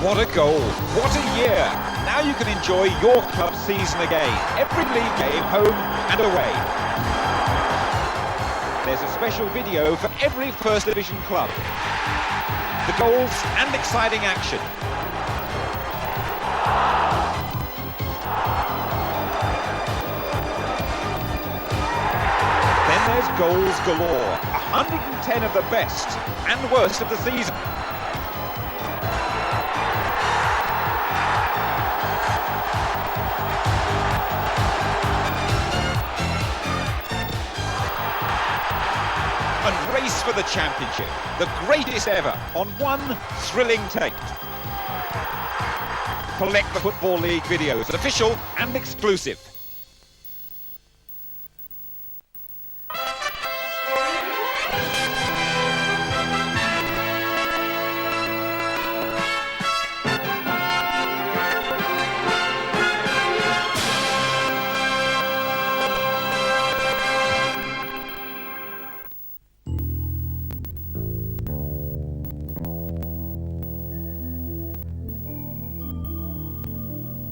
What a goal, what a year. Now you can enjoy your club season again. Every league game, home and away. There's a special video for every First Division club. The goals and exciting action. Then there's goals galore. 110 of the best and worst of the season. And race for the championship, the greatest ever, on one thrilling tape. Collect the Football League videos, official and exclusive.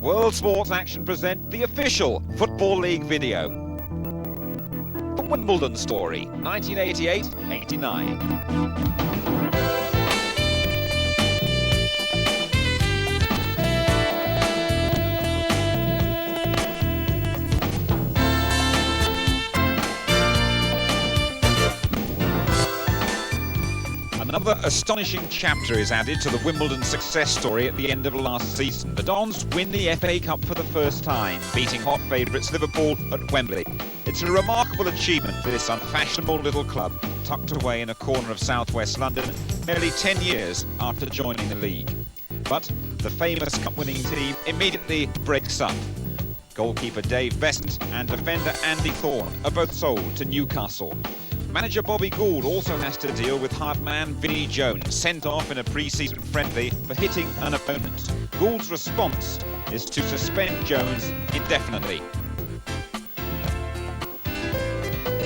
World Sports Action present the official Football League video. The Wimbledon story, 1988-89. Another astonishing chapter is added to the Wimbledon success story at the end of last season. The Dons win the FA Cup for the first time, beating hot favourites Liverpool at Wembley. It's a remarkable achievement for this unfashionable little club, tucked away in a corner of southwest London, nearly 10 years after joining the league. But the famous cup-winning team immediately breaks up. Goalkeeper Dave Besant and defender Andy Thorne are both sold to Newcastle. Manager Bobby Gould also has to deal with hard man Vinnie Jones, sent off in a pre-season friendly for hitting an opponent. Gould's response is to suspend Jones indefinitely.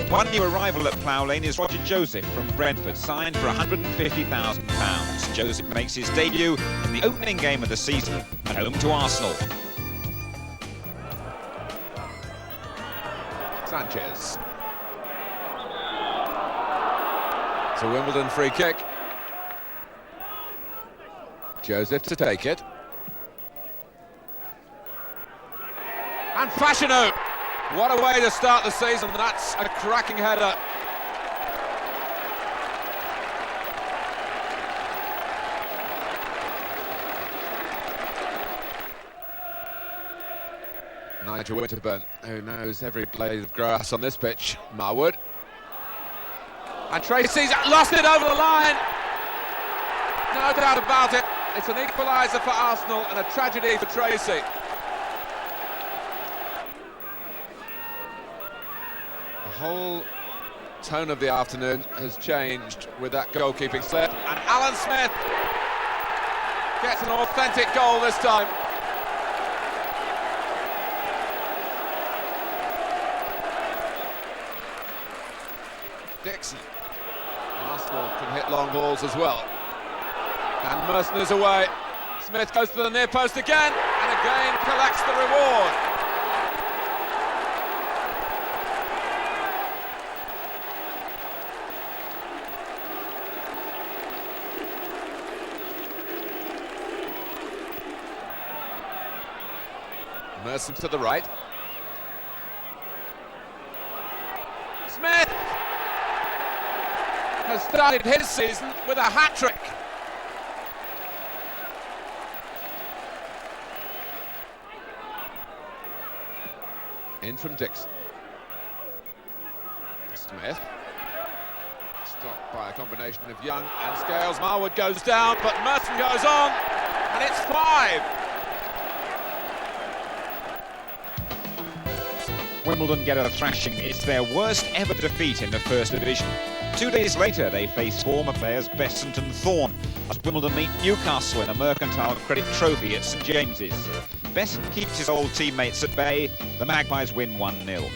One new arrival at Plough Lane is Roger Joseph from Brentford, signed for £150,000. Joseph makes his debut in the opening game of the season at home to Arsenal. Sanchez. It's a Wimbledon free kick. Joseph to take it. And Fashanu! What a way to start the season. That's a cracking header. Nigel Winterburn, who knows every blade of grass on this pitch. Marwood. And Tracy's lost it over the line. No doubt about it. It's an equaliser for Arsenal and a tragedy for Tracy. The whole tone of the afternoon has changed with that goalkeeping slip. And Alan Smith gets an authentic goal this time. Dixon. Arsenal can hit long balls as well. And Merson is away. Smith goes to the near post again, and again collects the reward. Merson to the right. Smith has started his season with a hat-trick. In from Dixon. Smith. Stopped by a combination of Young and Scales. Marwood goes down, but Merton goes on, and it's 5. Wimbledon get a thrashing. It's their worst ever defeat in the First Division. 2 days later, they face former players Besant and Thorne as Wimbledon meet Newcastle in a Mercantile Credit Trophy at St James's. Besant keeps his old teammates at bay. The Magpies win 1-0.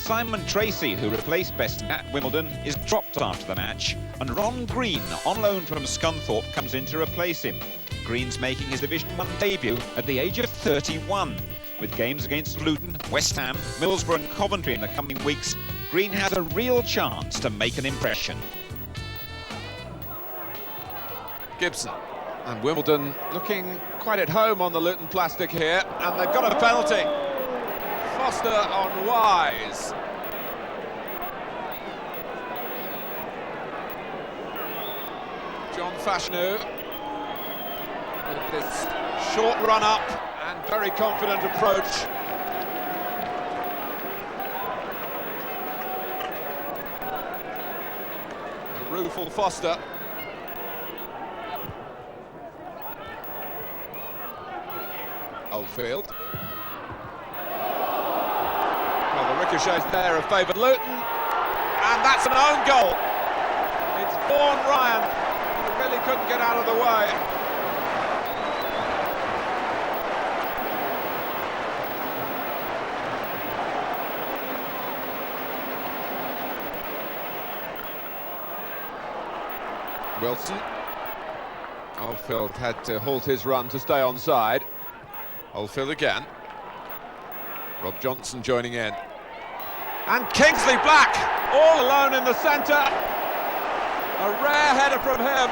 Simon Tracy, who replaced Best at Wimbledon, is dropped after the match, and Ron Green, on loan from Scunthorpe, comes in to replace him. Green's making his Division 1 debut at the age of 31. With games against Luton, West Ham, Middlesbrough and Coventry in the coming weeks, Green has a real chance to make an impression. Gibson. And Wimbledon looking quite at home on the Luton plastic here, and they've got a penalty. Foster on Wise. John Fashanu with this short run up and very confident approach. A rueful Foster. Oldfield. Well, the ricochets there have favoured Luton, and that's an own goal. It's Vaughan Ryan, who really couldn't get out of the way. Wilson. Oldfield had to halt his run to stay onside. Oldfield again. Rob Johnson joining in. And Kingsley Black, all alone in the centre. A rare header from him.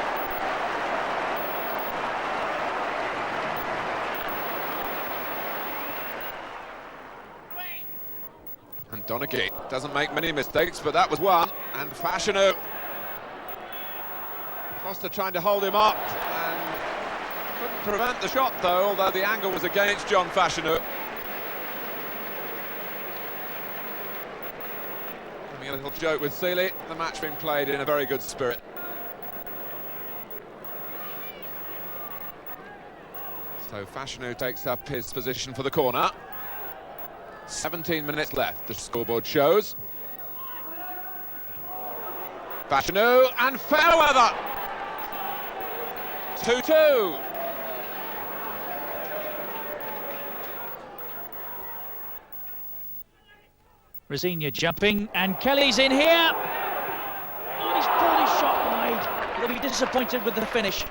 And Donaghy doesn't make many mistakes, but that was one. And Fashanu. Foster trying to hold him up and couldn't prevent the shot though, although the angle was against John Fashanu. Having a little joke with Seeley, the match being played in a very good spirit. So Fashanu takes up his position for the corner. 17 minutes left, the scoreboard shows. Fashanu and Fairweather. 2-2. Rosinia jumping, and Kelly's in here. Oh, he's pulled his shot wide. He'll be disappointed with the finish.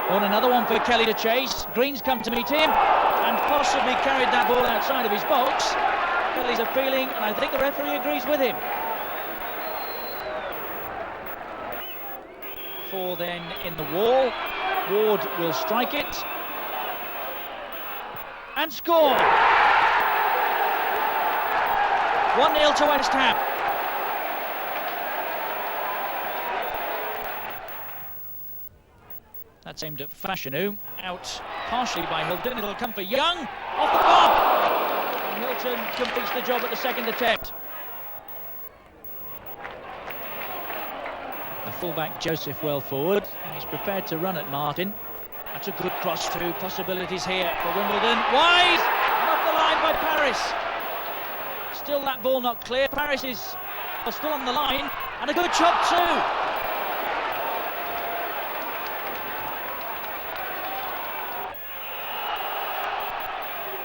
On another one for Kelly to chase. Green's come to meet him and possibly carried that ball outside of his box. Kelly's appealing, and I think the referee agrees with him. 4 then in the wall. Ward will strike it and score. 1-0 to West Ham. That's aimed at Fashanu, out partially by Hilton. It'll come for Young, off the bar. And Hilton completes the job at the second attempt. The fullback Joseph well forward, and he's prepared to run at Martin. That's a good cross too. Possibilities here for Wimbledon. Wise! And off the line by Paris. Still that ball not clear. Paris is still on the line, and a good shot too.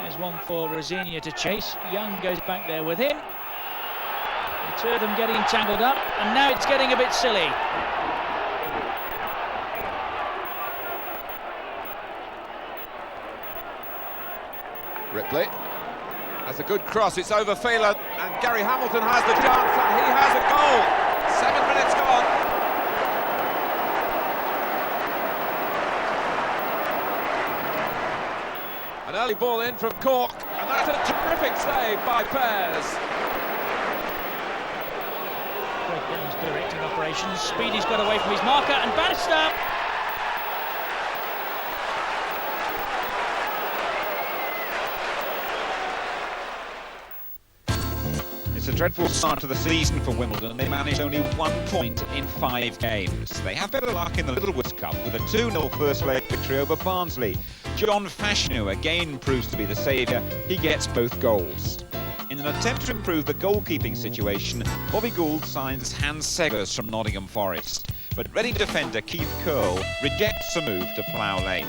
There's one for Rosinia to chase. Young goes back there with him. The two of them getting tangled up, and now it's getting a bit silly. Ripley has a good cross, it's over Phelan, and Gary Hamilton has the chance, and he has a goal. 7 minutes gone. An early ball in from Cork, and that's a terrific save by Pears. Greg Dillon's directing operations. Speedy's got away from his marker, and Bannister. It's a dreadful start to the season for Wimbledon. They managed only 1 point in 5 games. They have better luck in the Littlewoods Cup with a 2-0 first leg victory over Barnsley. John Fashanu again proves to be the saviour. He gets both goals. In an attempt to improve the goalkeeping situation, Bobby Gould signs Hans Seggers from Nottingham Forest. But Reading defender Keith Curle rejects the move to Plough Lane.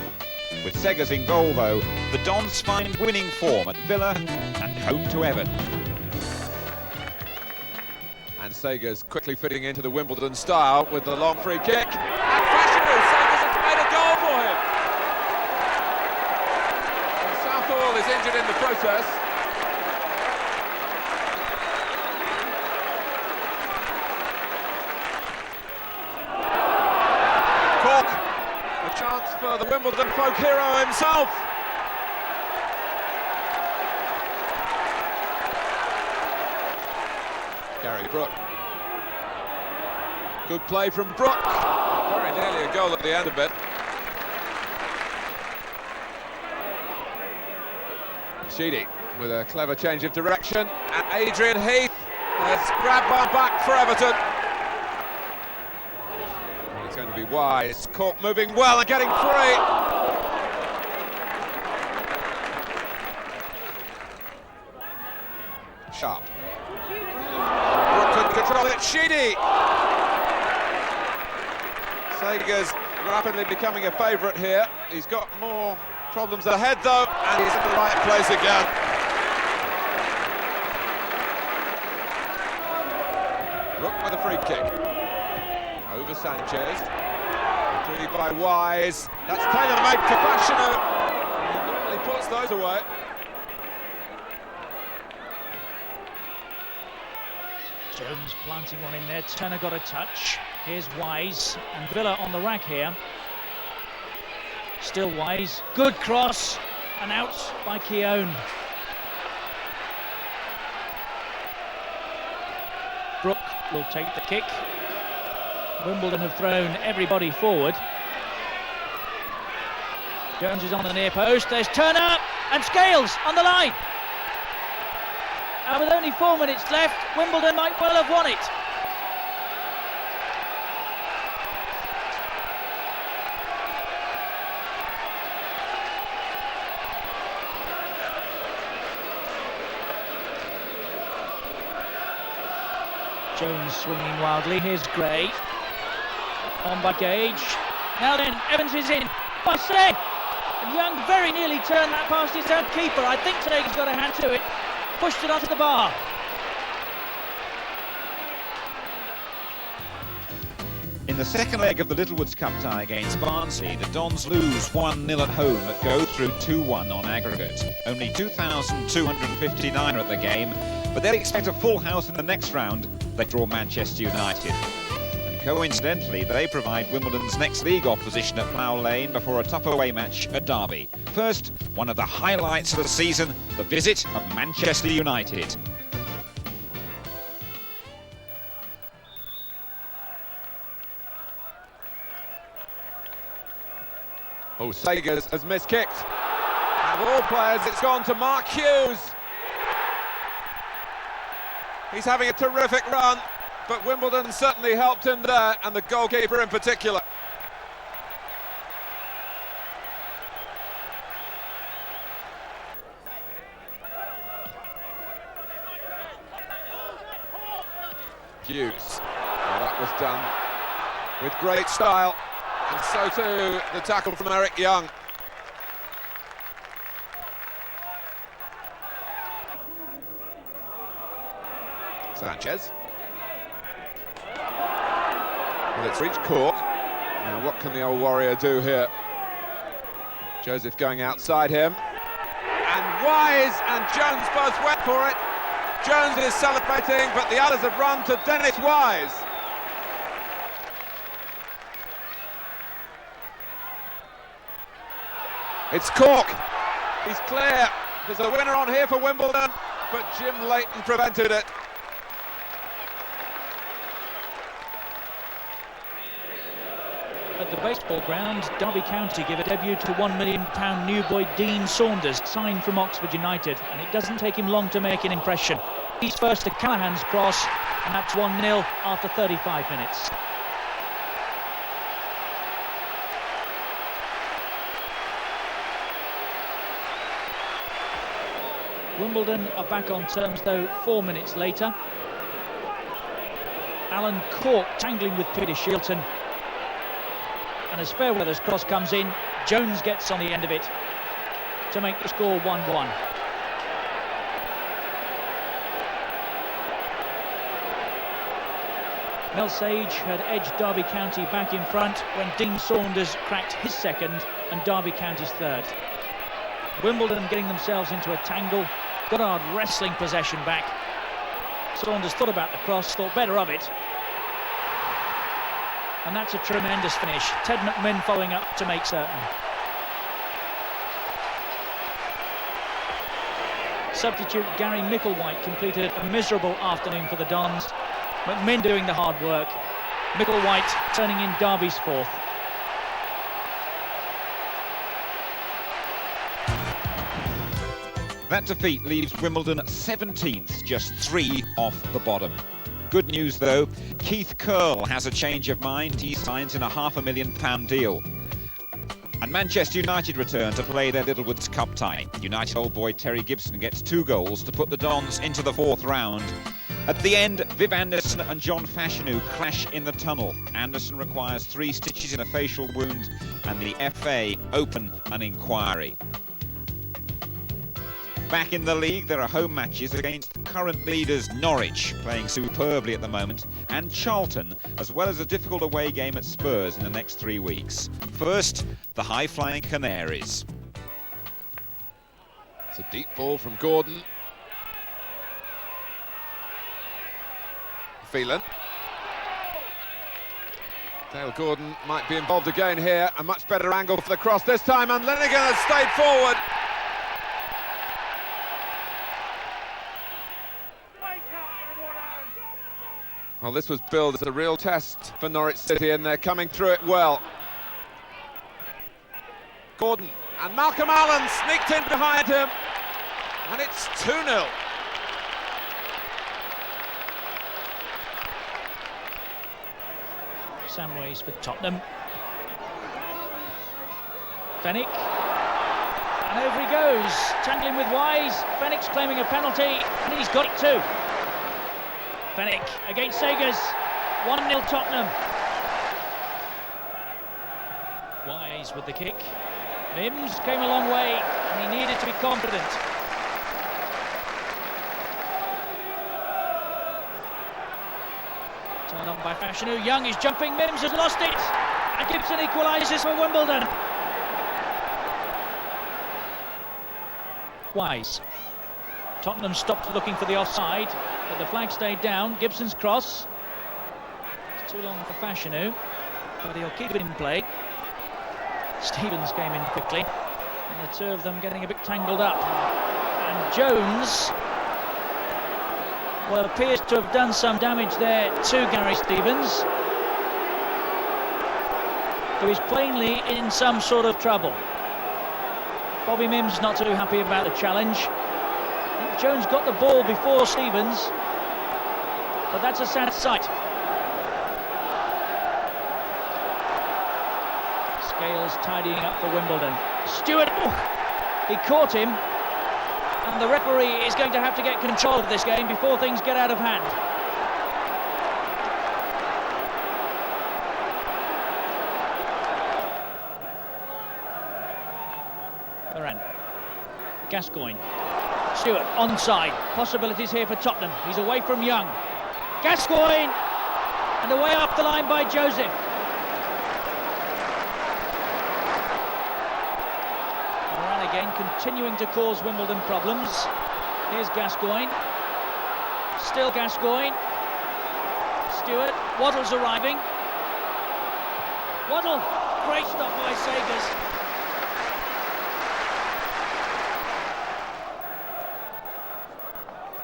With Seghers in goal though, the Dons find winning form at Villa and home to Everton. And Seghers quickly fitting into the Wimbledon style with the long free kick. And Seghers has made a goal for him. And Southall is injured in the process. Cork, a chance for the Wimbledon folk hero himself. Gary Brook. Good play from Brook. Very nearly a goal at the end of it. Sheedy with a clever change of direction. And Adrian Heath has grabbed one back for Everton. It's going to be wise. Cork moving well and getting free. Sharp. Control it, Sheedy! Seghers rapidly becoming a favourite here. He's got more problems ahead though, and he's in the right place again. Brook with a free kick. Over Sanchez. Retrieved by Wise. That's tailor-made for Fashanu. He normally puts those away. Jones planting one in there, Turner got a touch. Here's Wise, and Villa on the rack here. Still Wise, good cross, and out by Keown. Brook will take the kick. Wimbledon have thrown everybody forward. Jones is on the near post, there's Turner, and Scales on the line. And with only 4 minutes left, Wimbledon might well have won it. Jones swinging wildly. Here's Gray. On by Gage. Now then, Evans is in. By Say. And Young very nearly turned that past his own keeper. I think Seghers got a hand to it. Pushed it onto the bar. In the second leg of the Littlewoods Cup tie against Barnsley, the Dons lose 1-0 at home but go through 2-1 on aggregate. Only 2,259 are at the game, but they'll expect a full house in the next round. They draw Manchester United. And coincidentally, they provide Wimbledon's next league opposition at Plough Lane before a tough away match at Derby. First, one of the highlights of the season, the visit of Manchester United. Oh, Seghers has miskicked. And of all players, it's gone to Mark Hughes. He's having a terrific run, but Wimbledon certainly helped him there, and the goalkeeper in particular. Hughes. Well, that was done with great style, and so too the tackle from Eric Young. Sanchez. Well, it's reached Cork. Now what can the old warrior do here? Joseph going outside him. And Wise and Jones both went for it. Jones is celebrating, but the others have run to Dennis Wise. It's Cork. He's clear. There's a winner on here for Wimbledon, but Jim Leighton prevented it. At the baseball ground, Derby County give a debut to £1 million new boy Dean Saunders, signed from Oxford United, and it doesn't take him long to make an impression. He's first to Callahan's cross, and that's 1-0 after 35 minutes. Wimbledon are back on terms though 4 minutes later. Alan Cork tangling with Peter Shilton. And as Fairweather's cross comes in, Jones gets on the end of it to make the score 1-1. Mel Sage had edged Derby County back in front when Dean Saunders cracked his second and Derby County's third. Wimbledon getting themselves into a tangle. Goddard wrestling possession back. Saunders thought about the cross, thought better of it. And that's a tremendous finish. Ted McMinn following up to make certain. Substitute Gary Micklewhite completed a miserable afternoon for the Dons. McMinn doing the hard work. Micklewhite turning in Derby's fourth. That defeat leaves Wimbledon 17th, just 3 off the bottom. Good news though, Keith Curle has a change of mind. He signs in a £500,000 deal. And Manchester United return to play their Littlewoods Cup tie. United old boy Terry Gibson gets 2 goals to put the Dons into the 4th round. At the end, Viv Anderson and John Fashanu clash in the tunnel. Anderson requires 3 stitches in a facial wound and the FA open an inquiry. Back in the league, there are home matches against current leaders Norwich, playing superbly at the moment, and Charlton, as well as a difficult away game at Spurs in the next 3 weeks. First, the high-flying Canaries. It's a deep ball from Gordon. Phelan. Dale Gordon might be involved again here. A much better angle for the cross this time, and Lenigan has stayed forward. Well, this was billed as a real test for Norwich City, and they're coming through it well. Gordon and Malcolm Allen sneaked in behind him, and it's 2-0. Samways for Tottenham. Fenwick. And over he goes, tangling with Wise. Fenwick's claiming a penalty, and he's got it too. Fenwick against Sagers. 1-0 Tottenham. Wise with the kick. Mims came a long way, and he needed to be confident. Turned on by Fashanu. Young is jumping. Mims has lost it. And Gibson equalises for Wimbledon. Wise. Tottenham stopped looking for the offside, but the flag stayed down. Gibson's cross. It's too long for Fashanu, but he'll keep it in play. Stevens came in quickly, and the two of them getting a bit tangled up. And Jones, well, appears to have done some damage there to Gary Stevens, who is plainly in some sort of trouble. Bobby Mims not too happy about the challenge. Jones got the ball before Stevens, but that's a sad sight. Scales tidying up for Wimbledon. Stewart, he caught him, and the referee is going to have to get control of this game before things get out of hand. Moran, Gascoigne. Stewart onside. Possibilities here for Tottenham. He's away from Young. Gascoigne, and away up the line by Joseph. Moran again continuing to cause Wimbledon problems. Here's Gascoigne. Still Gascoigne. Stewart. Waddle's arriving. Waddle. Great stop by Sagers.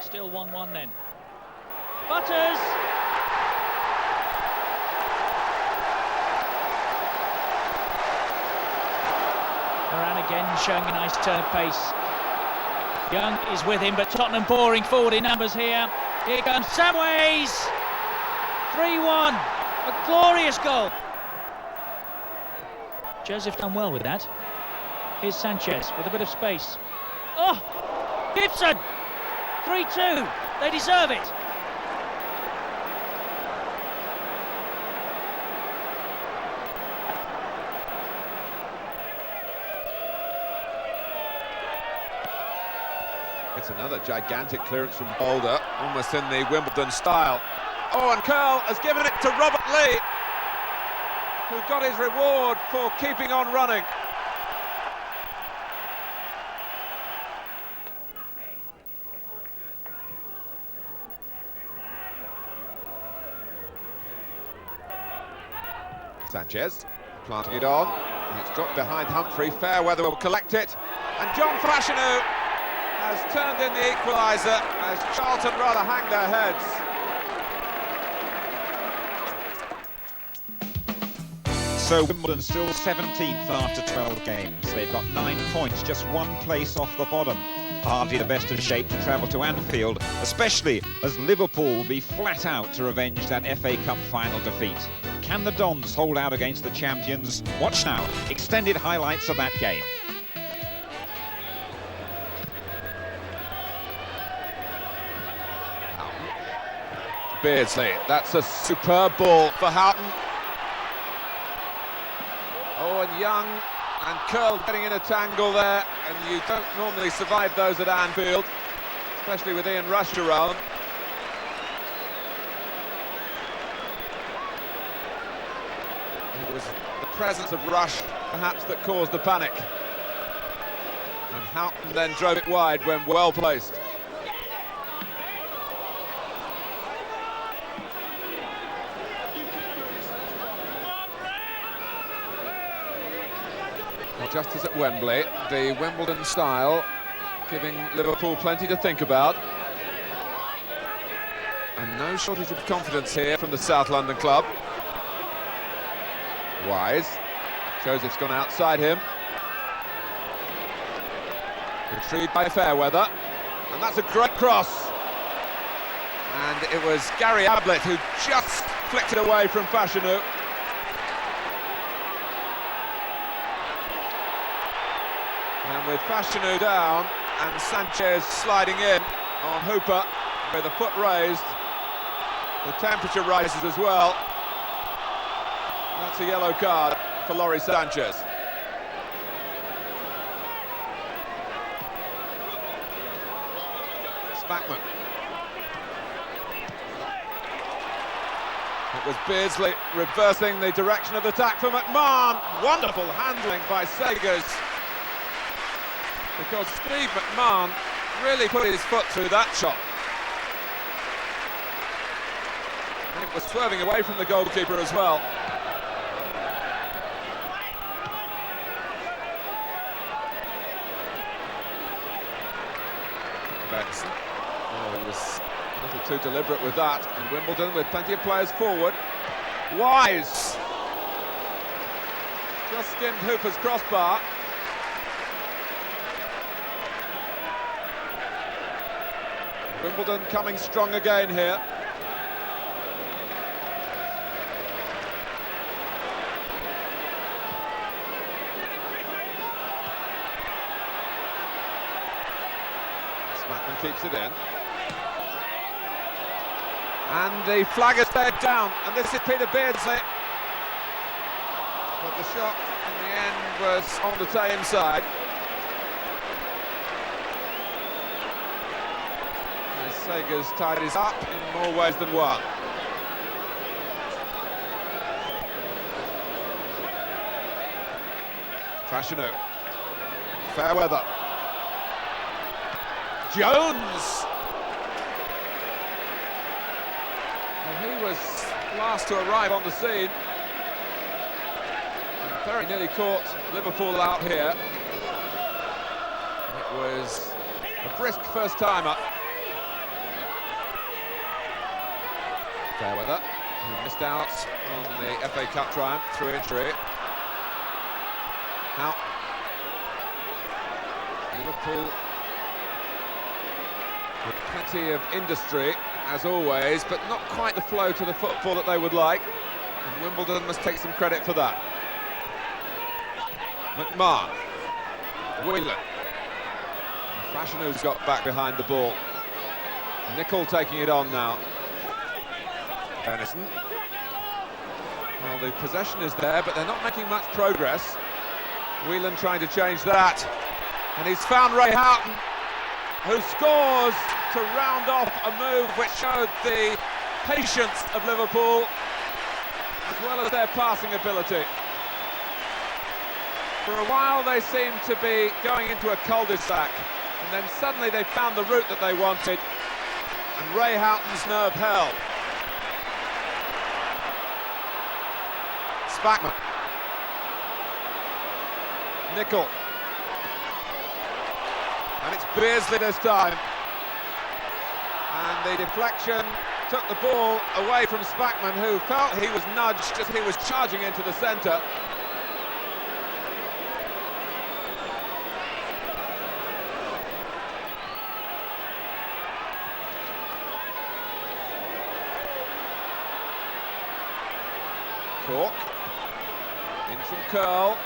Still 1-1 then. Butters! Moran again showing a nice turn of pace. Young is with him, but Tottenham pouring forward in numbers here. Here comes Samways! 3-1. A glorious goal. Joseph done well with that. Here's Sanchez with a bit of space. Oh! Gibson! 3-2, they deserve it. That's another gigantic clearance from Boulder, almost in the Wimbledon style. Oh, and Curl has given it to Robert Lee, who got his reward for keeping on running. Sanchez planting it on, and it's dropped behind Humphrey. Fairweather will collect it, and John Fashanu has turned in the equaliser as Charlton rather hang their heads. So Wimbledon still 17th after 12 games. They've got 9 points, just 1 place off the bottom. Hardly the best of shape to travel to Anfield, especially as Liverpool will be flat out to revenge that FA Cup final defeat. Can the Dons hold out against the champions? Watch now, extended highlights of that game. Beardsley, that's a superb ball for Houghton. Oh, and Young and Curl getting in a tangle there, and you don't normally survive those at Anfield, especially with Ian Rush around. It was the presence of Rush, perhaps, that caused the panic. And Houghton then drove it wide when well placed. Well, just as at Wembley, the Wimbledon style giving Liverpool plenty to think about. And no shortage of confidence here from the South London club. Wise, Joseph's gone outside him. Retrieved by Fairweather, and that's a great cross. And it was Gary Ablett who just flicked it away from Fashanu. And with Fashanu down and Sanchez sliding in on Hooper with a foot raised, the temperature rises as well. That's a yellow card for Laurie Sanchez. Spackman. It was Beardsley reversing the direction of the attack for McMahon. Wonderful handling by Sagers, because Steve McMahon really put his foot through that shot. And it was swerving away from the goalkeeper as well. Benson. Oh, he was a little too deliberate with that. And Wimbledon with plenty of players forward. Wise just skimmed Hooper's crossbar. Wimbledon coming strong again here. Spackman keeps it in. And the flag is stayed down, and this is Peter Beardsley. But the shot in the end was on the Tame side. Sagers tied his up in more ways than one. Fashanu. Fairweather. Jones! Well, he was last to arrive on the scene. And very nearly caught Liverpool out here. It was a brisk first-timer. Fairweather, who missed out on the FA Cup triumph through injury. Now, Liverpool with plenty of industry, as always, but not quite the flow to the football that they would like. And Wimbledon must take some credit for that. McMahon, Whelan. Fashanu's got back behind the ball. Nicol taking it on now. Benison. Well, the possession is there, but they're not making much progress. Whelan trying to change that, and he's found Ray Houghton. who scores to round off a move which showed the patience of Liverpool as well as their passing ability. For a while they seemed to be going into a cul-de-sac, and then suddenly they found the route that they wanted, and Ray Houghton's nerve held. Spackman. Nicol. And it's Beardsley this time. And the deflection took the ball away from Spackman, who felt he was nudged as he was charging into the centre. Cork. In from Curl.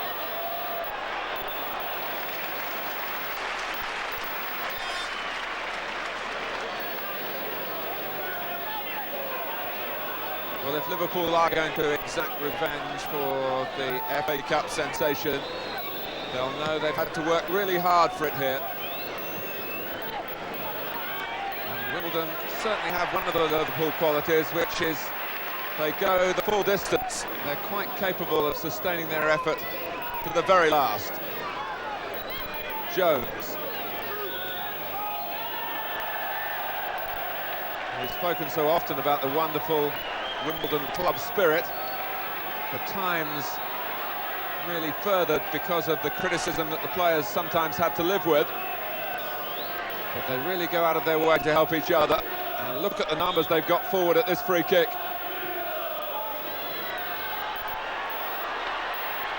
Well, if Liverpool are going to exact revenge for the FA Cup sensation, they'll know they've had to work really hard for it here. And Wimbledon certainly have one of the Liverpool qualities, which is they go the full distance. They're quite capable of sustaining their effort to the very last. Jones. We've spoken so often about the wonderful Wimbledon club spirit, at times really furthered because of the criticism that the players sometimes had to live with. But they really go out of their way to help each other. And look at the numbers they've got forward at this free kick.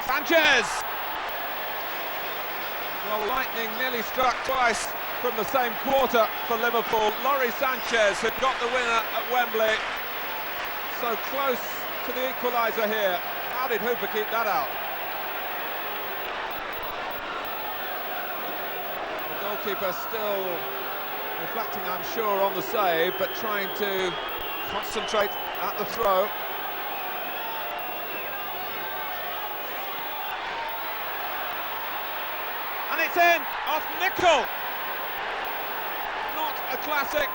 Sanchez! Well, lightning nearly struck twice from the same quarter for Liverpool. Laurie Sanchez had got the winner at Wembley. So close to the equaliser here. How did Hooper keep that out? The goalkeeper still reflecting, I'm sure, on the save, but trying to concentrate at the throw. And it's in off Nicol. Not a classic,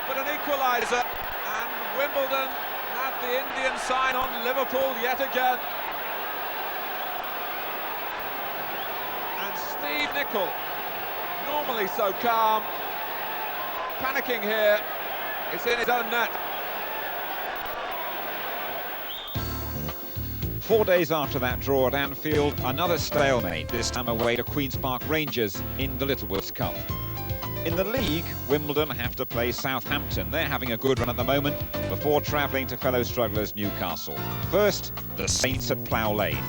but an equaliser. And Wimbledon have the Indian sign on Liverpool yet again. And Steve Nicol, normally so calm, panicking here. It's in his own net. 4 days after that draw at Anfield, another stalemate, this time away to Queen's Park Rangers in the Littlewoods Cup. In the league, Wimbledon have to play Southampton. They're having a good run at the moment before travelling to fellow strugglers Newcastle. First, the Saints at Plough Lane.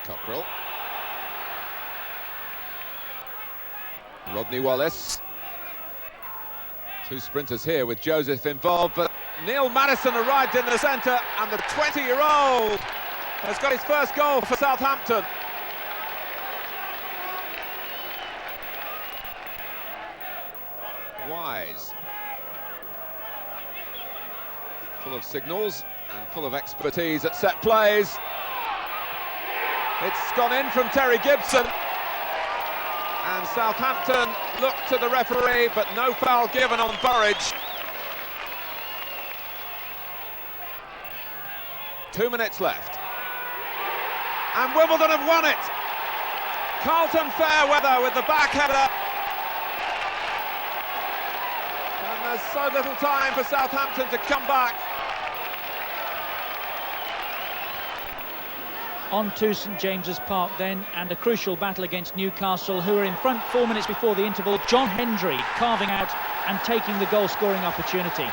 Cockrell. Rodney Wallace. Two sprinters here with Joseph involved, but Neil Maddison arrived in the centre, and the 20-year-old has got his first goal for Southampton. Wise. Full of signals and full of expertise at set plays. It's gone in from Terry Gibson. And Southampton look to the referee, but no foul given on Burridge. 2 minutes left. And Wimbledon have won it. Carlton Fairweather with the back header. And there's so little time for Southampton to come back. On to St James's Park then, and a crucial battle against Newcastle, who are in front 4 minutes before the interval. John Hendry carving out and taking the goal-scoring opportunity.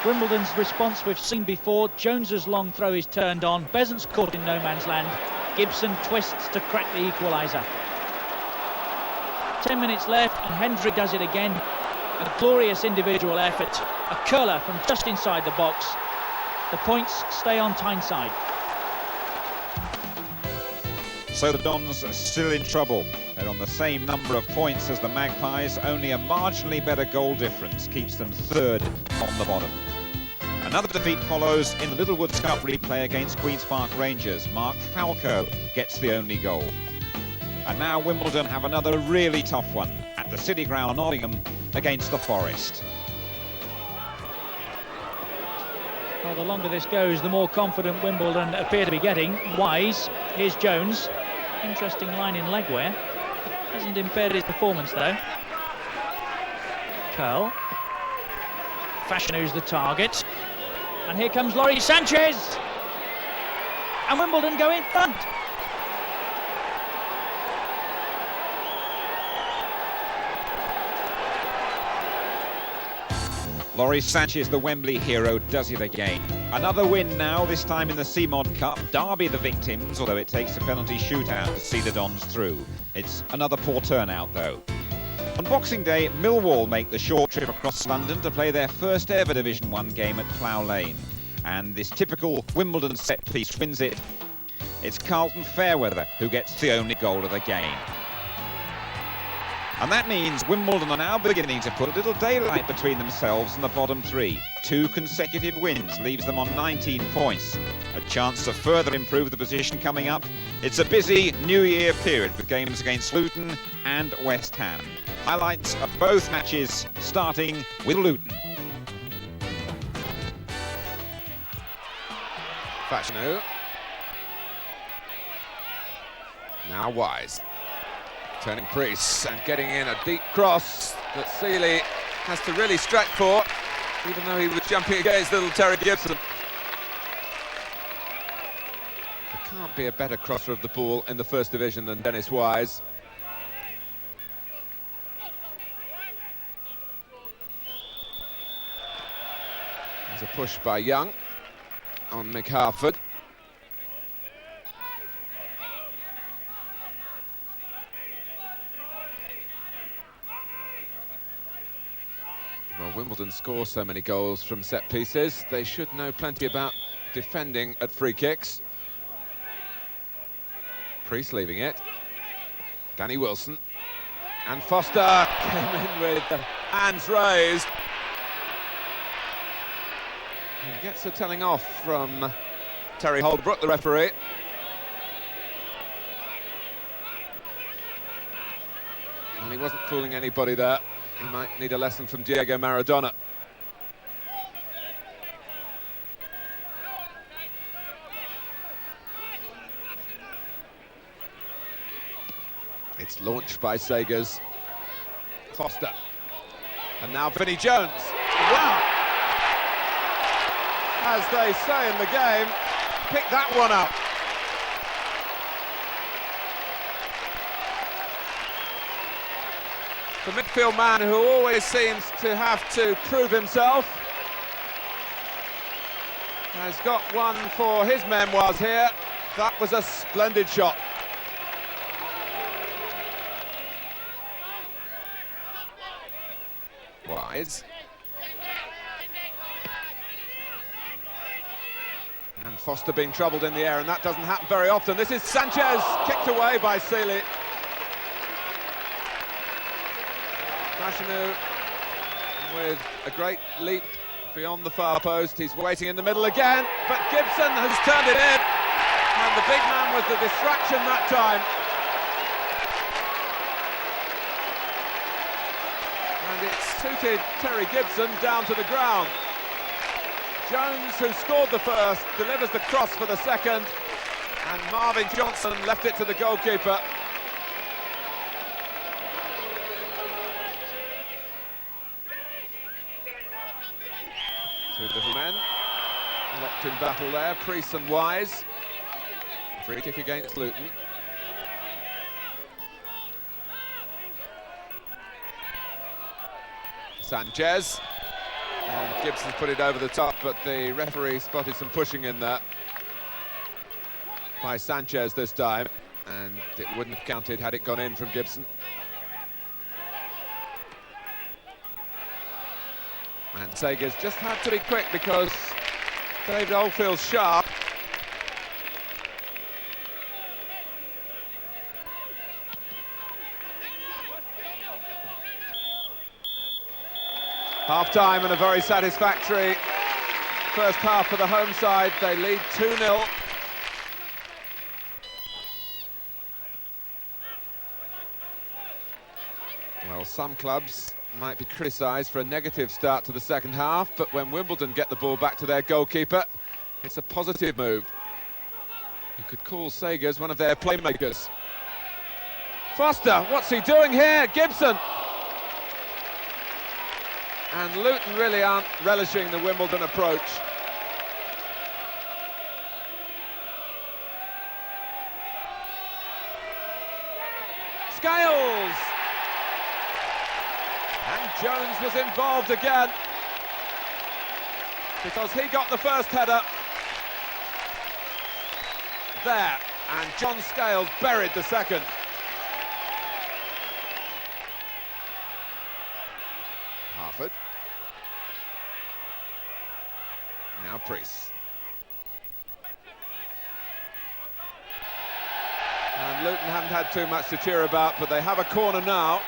Wimbledon's response we've seen before. Jones's long throw is turned on. Besant's caught in no man's land. Gibson twists to crack the equaliser. 10 minutes left, and Hendry does it again. A glorious individual effort. A curler from just inside the box. The points stay on Tyneside. So the Dons are still in trouble. They're on the same number of points as the Magpies. Only a marginally better goal difference keeps them third on the bottom. And Another defeat follows in the Littlewoods Cup replay against Queen's Park Rangers. Mark Falco gets the only goal. And now Wimbledon have another really tough one at the City Ground, Nottingham, against the Forest. Well, the longer this goes, the more confident Wimbledon appear to be getting. Wise, here's Jones. Interesting line in leg wear. Hasn't impaired his performance, though. Curl. Fashionu's the target. And here comes Lawrie Sanchez. And Wimbledon go in front. Lawrie Sanchez, the Wembley hero, does it again. Another win now, this time in the C-Mod Cup. Derby the victims, although it takes a penalty shootout to see the Dons through. It's another poor turnout, though. On Boxing Day, Millwall make the short trip across London to play their first ever Division 1 game at Plough Lane. And this typical Wimbledon set piece wins it. It's Carlton Fairweather who gets the only goal of the game. And that means Wimbledon are now beginning to put a little daylight between themselves and the bottom three. 2 consecutive wins leaves them on 19 points. A chance to further improve the position coming up. It's a busy New Year period with games against Luton and West Ham. Highlights of both matches starting with Luton. Fashanu. Now Wise. Turning Priest and getting in a deep cross that Seeley has to really stretch for, even though he was jumping against little Terry Gibson. There can't be a better crosser of the ball in the First Division than Dennis Wise. There's a push by Young on Mick Harford. Well, Wimbledon score so many goals from set pieces. They should know plenty about defending at free kicks. Priest leaving it. Danny Wilson. And Foster came in with the hands raised. And gets a telling off from Terry Holbrook, the referee. And he wasn't fooling anybody there. He might need a lesson from Diego Maradona. It's launched by Sagers. Foster. And now Vinnie Jones. Wow! As they say in the game, pick that one up. The midfield man who always seems to have to prove himself has got one for his memoirs here. That was a splendid shot. Wise. And Foster being troubled in the air, and that doesn't happen very often. This is Sanchez, kicked away by Seeley. Fashanu with a great leap beyond the far post. He's waiting in the middle again, but Gibson has turned it in, and the big man was the distraction that time. And it suited Terry Gibson down to the ground. Jones, who scored the first, delivers the cross for the second, and Marvin Johnson left it to the goalkeeper. Two little men locked in battle there, Priest and Wise. Free kick against Luton. Sanchez. And Gibson's put it over the top, but the referee spotted some pushing in there by Sanchez this time, and it wouldn't have counted had it gone in from Gibson. And Sagers just had to be quick because David Oldfield's sharp. Half-time and a very satisfactory first half for the home side. They lead 2-0. Well, some clubs might be criticised for a negative start to the second half, but when Wimbledon get the ball back to their goalkeeper, it's a positive move. You could call Sagers one of their playmakers. Foster, what's he doing here? Gibson! And Luton really aren't relishing the Wimbledon approach. Scales! And Jones was involved again, because he got the first header. There, and John Scales buried the second. Harford. Now Priest. And Luton haven't had too much to cheer about, but they have a corner now.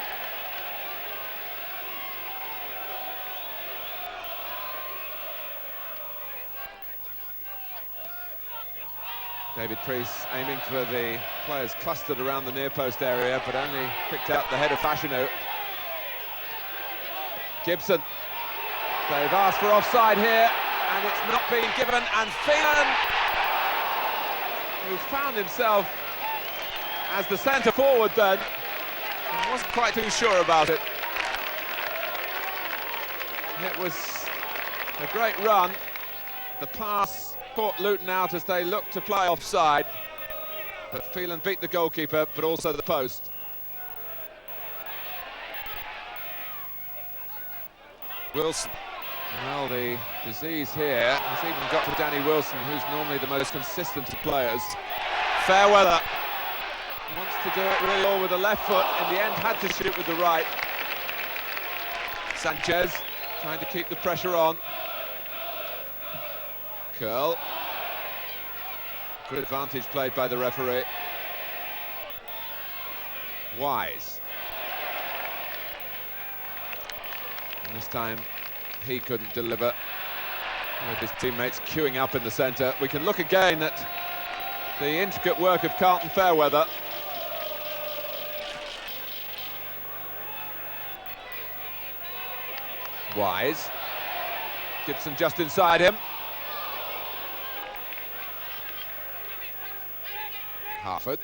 David Priest aiming for the players clustered around the near post area, but only picked out the head of Fashanu. Gibson. They've asked for offside here, and it's not being given. And Phelan, who found himself as the centre forward then, wasn't quite too sure about it. It was a great run. The pass caught Luton out as they looked to play offside, but Phelan beat the goalkeeper, but also the post. Wilson. Well, the disease here has even got to Danny Wilson, who's normally the most consistent of players. Fairweather wants to do it really all with the left foot, in the end had to shoot with the right. Sanchez trying to keep the pressure on. Curl. Good advantage played by the referee. Wise. And this time he couldn't deliver, with his teammates queuing up in the centre. We can look again at the intricate work of Carlton Fairweather. Wise. Gibson just inside him. Harford.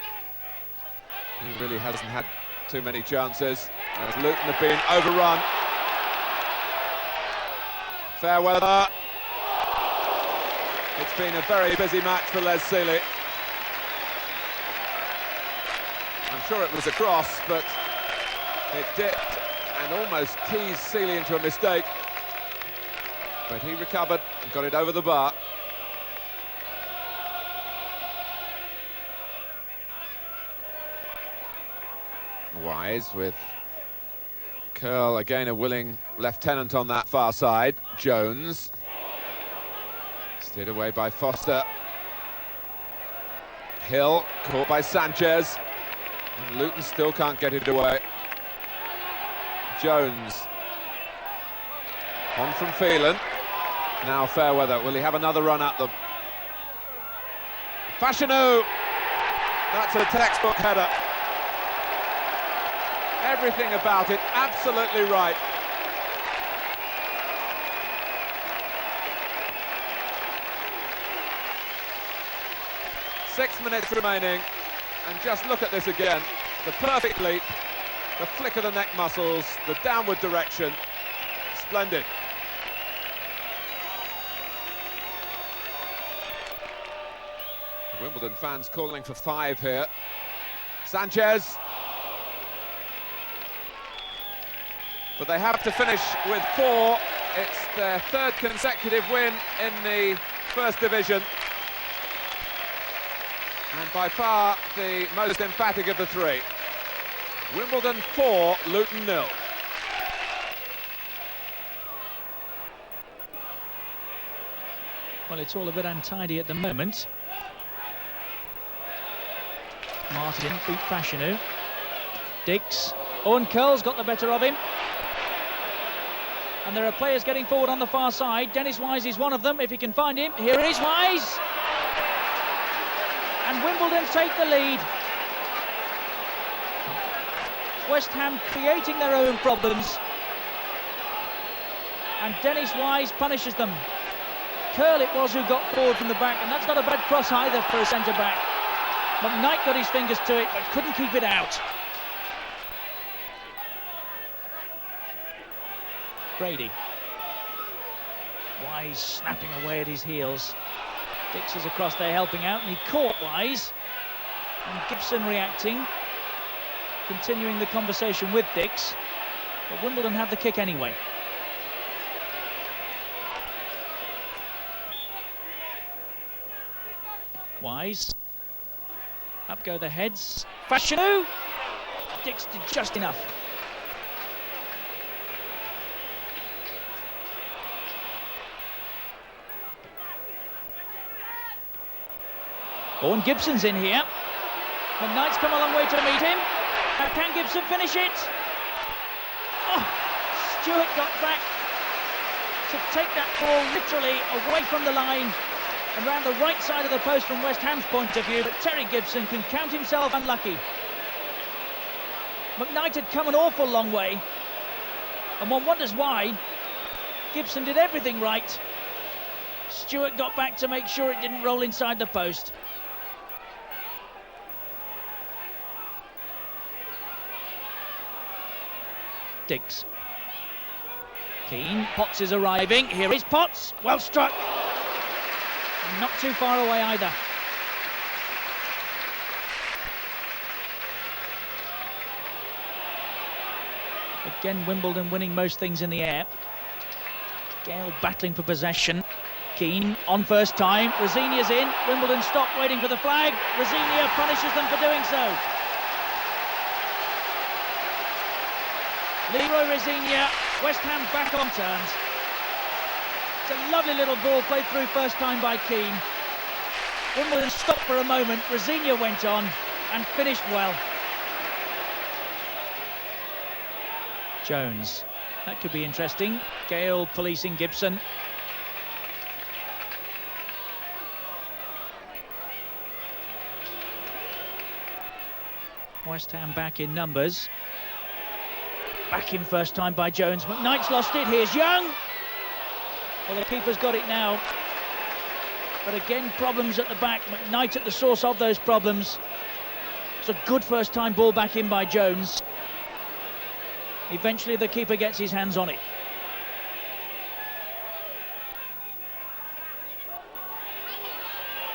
He really hasn't had too many chances, as Luton have been overrun. Fairweather. It's been a very busy match for Les Seeley. I'm sure it was a cross, but it dipped and almost teased Seeley into a mistake. But he recovered and got it over the bar. Wise with Curl, again a willing lieutenant on that far side. Jones. Steered away by Foster. Hill, caught by Sanchez. And Luton still can't get it away. Jones. On from Phelan. Now Fairweather, will he have another run at them? Fashanu! That's a textbook header. Everything about it absolutely right. Six minutes remaining, and just look at this again. The perfect leap, the flick of the neck muscles, the downward direction. Splendid. Wimbledon fans calling for 5 here. Sanchez. But they have to finish with 4. It's their 3rd consecutive win in the First Division. And by far the most emphatic of the 3. Wimbledon 4, Luton 0. Well, it's all a bit untidy at the moment. Martin beat Fashanu. Diggs. Owen Curl's got the better of him. And there are players getting forward on the far side. Dennis Wise is one of them, if he can find him. Here is Wise. And Wimbledon take the lead. West Ham creating their own problems. And Dennis Wise punishes them. Curl it was who got forward from the back, and that's not a bad cross either for a centre-back. McKnight got his fingers to it, but couldn't keep it out. Brady. Wise snapping away at his heels. Dix is across there helping out, and he caught Wise. And Gibson reacting, continuing the conversation with Dix. But Wimbledon have the kick anyway. Wise. Up go the heads. Fashanu! Dix did just enough. Owen Gibson's in here. McKnight's come a long way to meet him. Now can Gibson finish it? Oh, Stewart got back to take that ball literally away from the line and round the right side of the post from West Ham's point of view, but Terry Gibson can count himself unlucky. McKnight had come an awful long way, and one wonders why. Gibson did everything right. Stewart got back to make sure it didn't roll inside the post. Dix. Keane, Potts is arriving. Here is Potts, well struck. And not too far away either. Again, Wimbledon winning most things in the air. Gale battling for possession. Keane on first time. Rosinia's in. Wimbledon stop waiting for the flag. Rosinia punishes them for doing so. Leroy Rosinia, West Ham back on terms. It's a lovely little ball played through first time by Keane. Wimbledon stopped for a moment. Rosinia went on and finished well. Jones, that could be interesting. Gale policing Gibson. West Ham back in numbers. Back in first time by Jones. McKnight's lost it. Here's Young. Well, the keeper's got it now. But again, problems at the back. McKnight at the source of those problems. It's a good first time ball back in by Jones. Eventually the keeper gets his hands on it.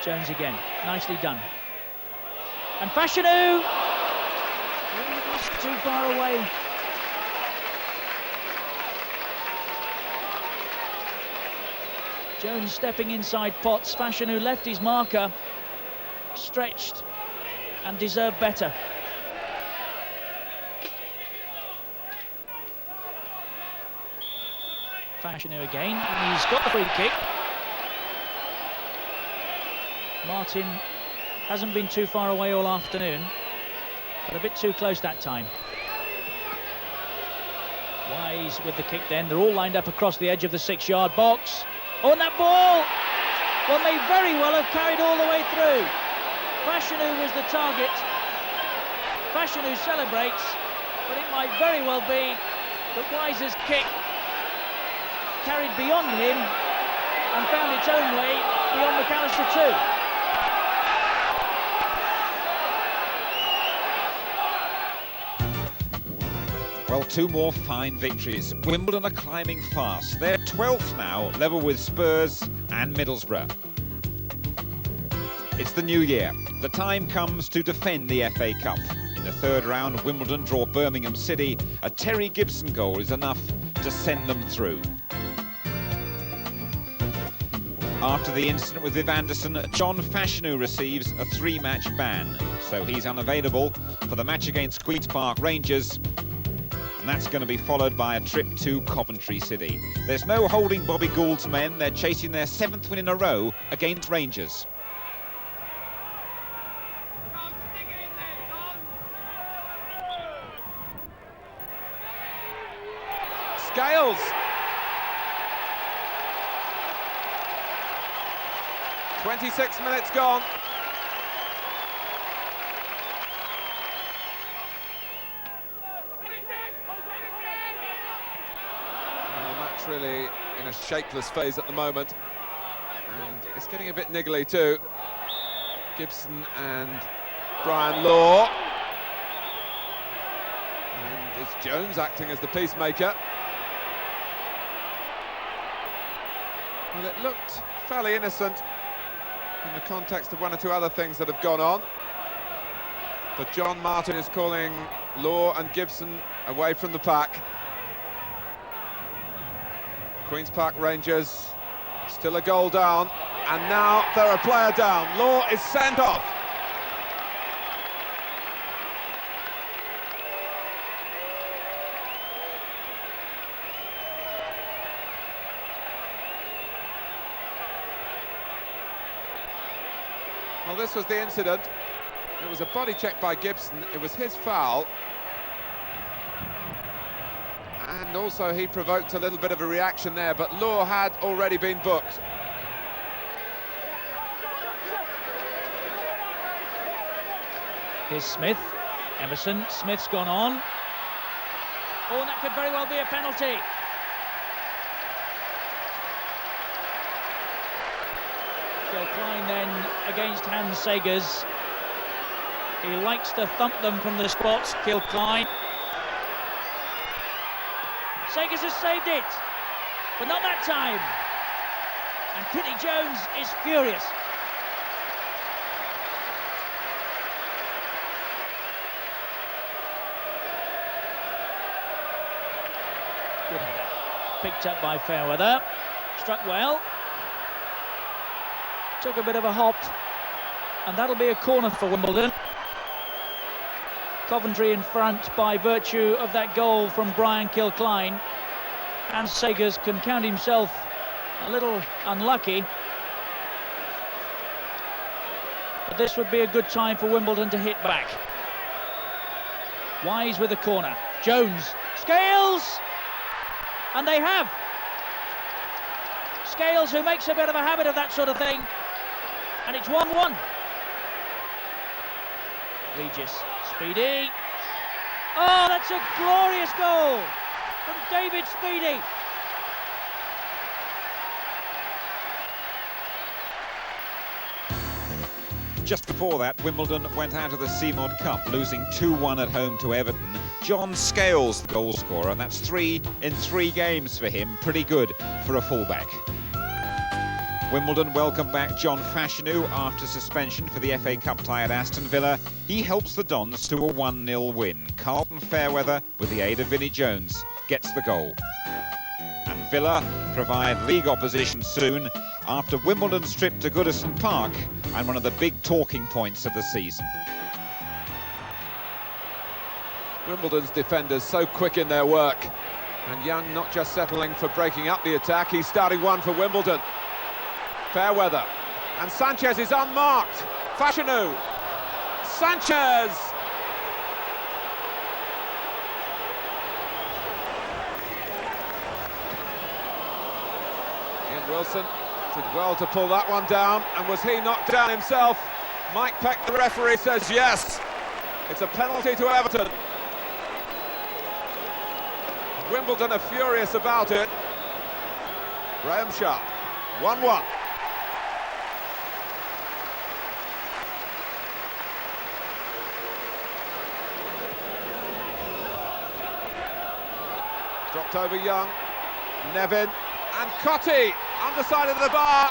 Jones again. Nicely done. And Fashanu! Oh, lost too far away. Jones stepping inside Potts. Fashanu left his marker, stretched and deserved better. Fashanu again, and he's got the free kick. Martin hasn't been too far away all afternoon, but a bit too close that time. Wise with the kick then. They're all lined up across the edge of the 6-yard box. Oh, and that ball, well, may very well have carried all the way through. Fashanu was the target. Fashanu celebrates, but it might very well be that Wise's kick carried beyond him and found its own way beyond McAllister too. Well, two more fine victories. Wimbledon are climbing fast. They're 12th now, level with Spurs and Middlesbrough. It's the new year. The time comes to defend the FA Cup. In the third round, Wimbledon draw Birmingham City. A Terry Gibson goal is enough to send them through. After the incident with Viv Anderson, John Fashanu receives a 3-match ban. So he's unavailable for the match against Queen's Park Rangers. And that's going to be followed by a trip to Coventry City. There's no holding Bobby Gould's men. They're chasing their 7th win in a row against Rangers. Scales 26 minutes gone. The match really in a shapeless phase at the moment, and it's getting a bit niggly too. Gibson and Brian Law, and it's Jones acting as the peacemaker. Well, it looked fairly innocent in the context of one or two other things that have gone on, but John Martin is calling Law and Gibson away from the pack. Queen's Park Rangers still a goal down, and now they're a player down. Law is sent off. Well, this was the incident. It was a body check by Gibson. It was his foul. And also he provoked a little bit of a reaction there, but Law had already been booked. Here's Smith. Emerson. Smith's gone on. Oh, and that could very well be a penalty. Klein then against Hans Segers. He likes to thump them from the spot, Klein. Segers has saved it, but not that time. And Vinnie Jones is furious. Good header. Picked up by Fairweather. Struck well. Took a bit of a hop, and that'll be a corner for Wimbledon. Coventry in front by virtue of that goal from Brian Kilcline. And Segers can count himself a little unlucky, but this would be a good time for Wimbledon to hit back. Wise with the corner. Jones. Scales! And they have. Scales, who makes a bit of a habit of that sort of thing. And it's 1-1. Regis, Speedy. Oh, that's a glorious goal from David Speedy. Just before that, Wimbledon went out of the CMOD Cup, losing 2-1 at home to Everton. John Scales, the goal scorer, and that's 3 in 3 games for him. Pretty good for a fullback. Wimbledon welcome back John Fashanu after suspension for the FA Cup tie at Aston Villa. He helps the Dons to a 1-0 win. Carlton Fairweather, with the aid of Vinnie Jones, gets the goal. And Villa provide league opposition soon after Wimbledon's trip to Goodison Park, and one of the big talking points of the season. Wimbledon's defenders so quick in their work, and Young not just settling for breaking up the attack, he's starting one for Wimbledon. Fairweather, and Sanchez is unmarked. Fashanu, Sanchez! Ian Wilson did well to pull that one down, and was he knocked down himself? Mike Peck, the referee, says yes. It's a penalty to Everton. Wimbledon are furious about it. Graham Sharp, 1-1. Dropped over Young, Nevin, and Cotty, underside of the bar,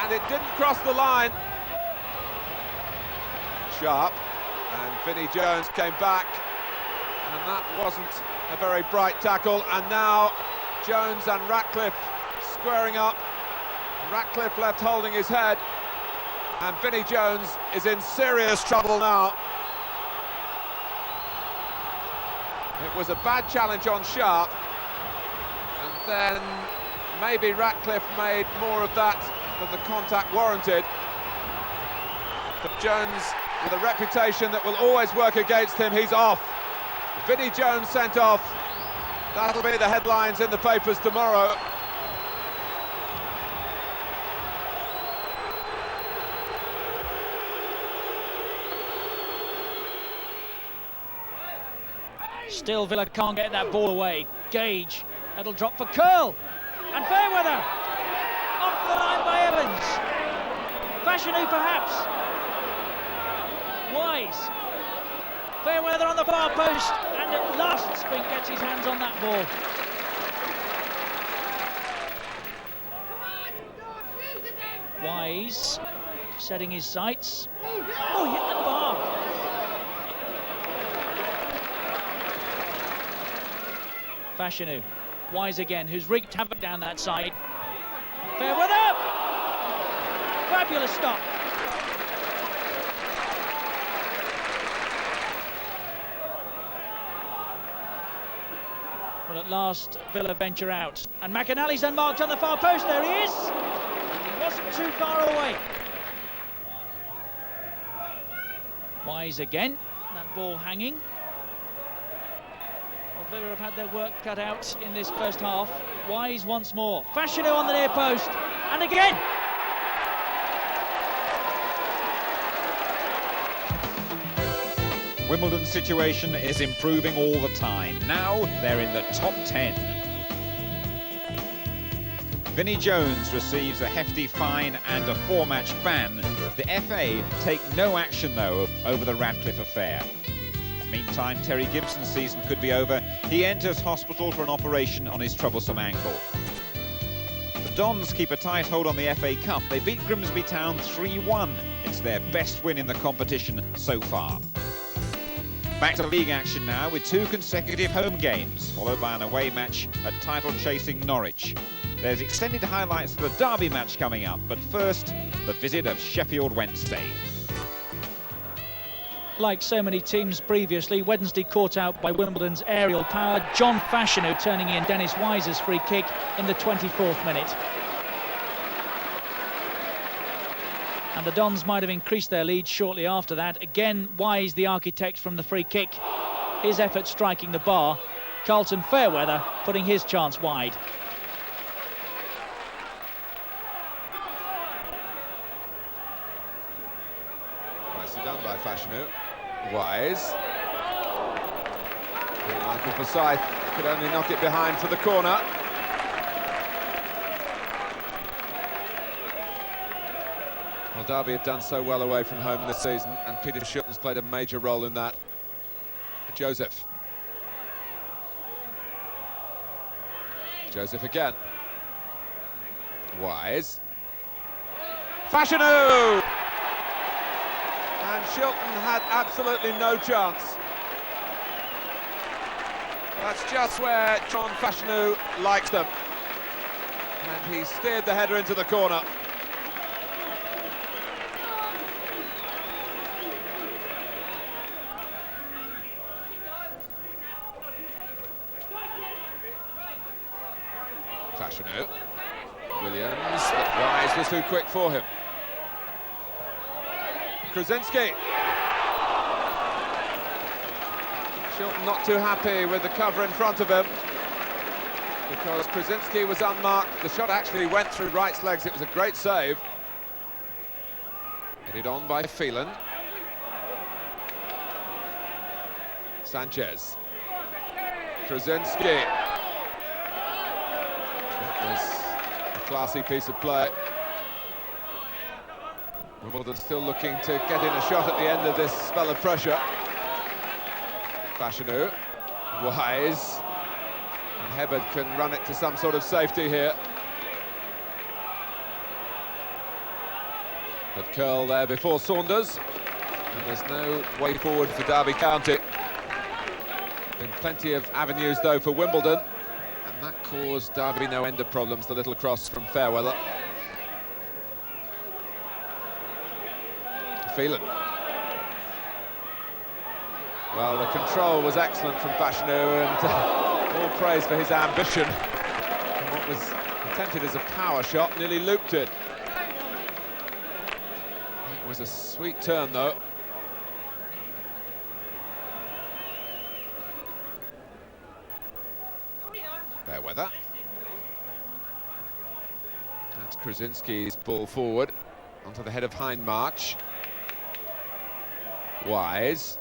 and it didn't cross the line. Sharp, and Vinnie Jones came back, and that wasn't a very bright tackle, and now Jones and Ratcliffe squaring up. Ratcliffe left holding his head, and Vinnie Jones is in serious trouble now. It was a bad challenge on Sharp, and then maybe Ratcliffe made more of that than the contact warranted. But Jones, with a reputation that will always work against him, he's off. Vinnie Jones sent off. That'll be the headlines in the papers tomorrow. Still Villa can't get that ball away. Gage, that'll drop for Curl. And Fairweather, off the line by Evans. Fashanu perhaps. Wise. Fairweather on the far post, and at last Spink gets his hands on that ball. Wise, setting his sights. Oh, hit the bar. Fashanu. Wise again, who's wreaked havoc down that side. Fairweather! Fabulous stop. Well, at last, Villa venture out. And McAnally's unmarked on the far post. There he is! He wasn't too far away. Wise again. That ball hanging. Well, Villa have had their work cut out in this first half. Wise once more. Fashanu on the near post. And again! Wimbledon's situation is improving all the time. Now they're in the top 10. Vinnie Jones receives a hefty fine and a 4-match ban. The FA take no action, though, over the Radcliffe affair. Meantime, Terry Gibson's season could be over. He enters hospital for an operation on his troublesome ankle. The Dons keep a tight hold on the FA Cup. They beat Grimsby Town 3-1. It's their best win in the competition so far. Back to league action now with 2 consecutive home games, followed by an away match at title-chasing Norwich. There's extended highlights of the Derby match coming up, but first, the visit of Sheffield Wednesday. Like so many teams previously, Wednesday caught out by Wimbledon's aerial power. John Fashanu turning in Dennis Wise's free kick in the 24th minute. And the Dons might have increased their lead shortly after that. Again, Wise, the architect from the free kick. His effort striking the bar. Carlton Fairweather putting his chance wide. Nicely done by Fashanu. Wise. And Michael Forsyth could only knock it behind for the corner. Well, Derby have done so well away from home this season, and Peter Shilton's played a major role in that. Joseph. Joseph again. Wise. Fashanu! And Shilton had absolutely no chance. That's just where John Fashanu likes them. And he steered the header into the corner. Fashanu. Williams, but Wise was too quick for him. Krasinski. Shilton not too happy with the cover in front of him because Krasinski was unmarked. The shot actually went through Wright's legs. It was a great save. Headed on by Phelan. Sanchez. Krasinski. That was a classy piece of play. Wimbledon still looking to get in a shot at the end of this spell of pressure. Fashanu, Wise, and Hebard can run it to some sort of safety here. But Curl there before Saunders, and there's no way forward for Derby County. Been plenty of avenues though for Wimbledon, and that caused Derby no end of problems. The little cross from Fairweather. Phelan. Well, the control was excellent from Fashanu, and all praise for his ambition. And what was attempted as a power shot nearly looped it. It was a sweet turn, though. Fairweather. That's Krasinski's ball forward onto the head of Hindmarch. Wise.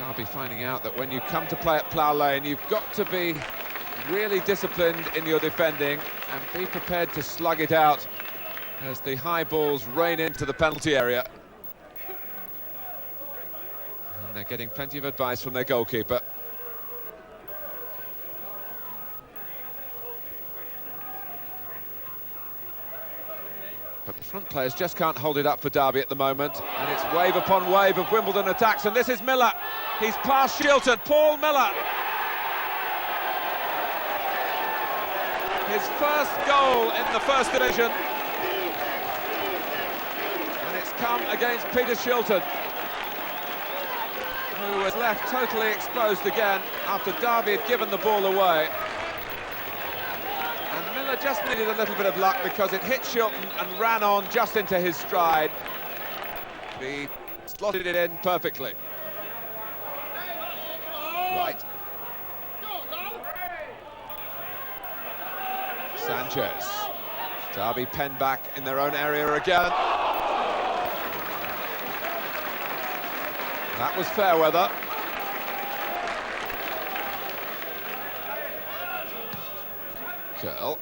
Derby finding out that when you come to play at Plough Lane, you've got to be really disciplined in your defending and be prepared to slug it out as the high balls rain into the penalty area. And they're getting plenty of advice from their goalkeeper. But the front players just can't hold it up for Derby at the moment, and it's wave upon wave of Wimbledon attacks, and this is Miller. He's past Shilton, Paul Miller. His first goal in the First Division, and it's come against Peter Shilton, who was left totally exposed again after Derby had given the ball away. And Miller just needed a little bit of luck because it hit Shilton and ran on just into his stride. He slotted it in perfectly. Right. Sanchez. Derby pen back in their own area again. That was fair weather. Curl.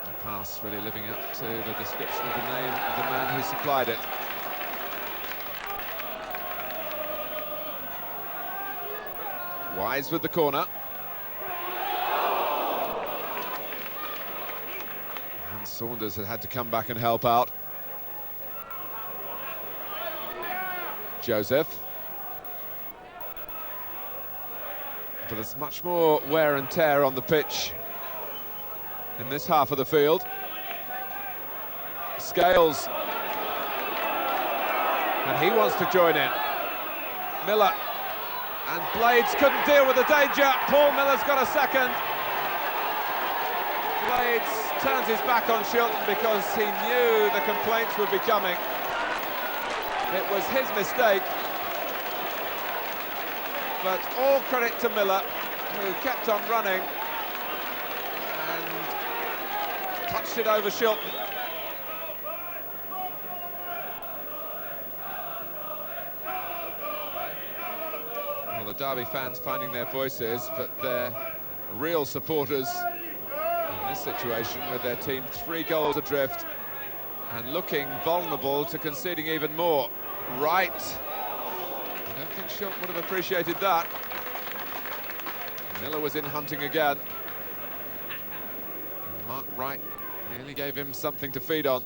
The pass really living up to the description of the name of the man who supplied it. Wise with the corner. And Saunders had to come back and help out. Joseph. But there's much more wear and tear on the pitch in this half of the field. Scales. And he wants to join in. Miller. And Blades couldn't deal with the danger. Paul Miller's got a second. Blades turns his back on Shilton because he knew the complaints would be coming. It was his mistake. But all credit to Miller, who kept on running and touched it over Shilton. Well, the Derby fans finding their voices, but they're real supporters in this situation with their team 3 goals adrift and looking vulnerable to conceding even more. Right. I don't think Shilton would have appreciated that. Miller was in hunting again. Mark Wright nearly gave him something to feed on.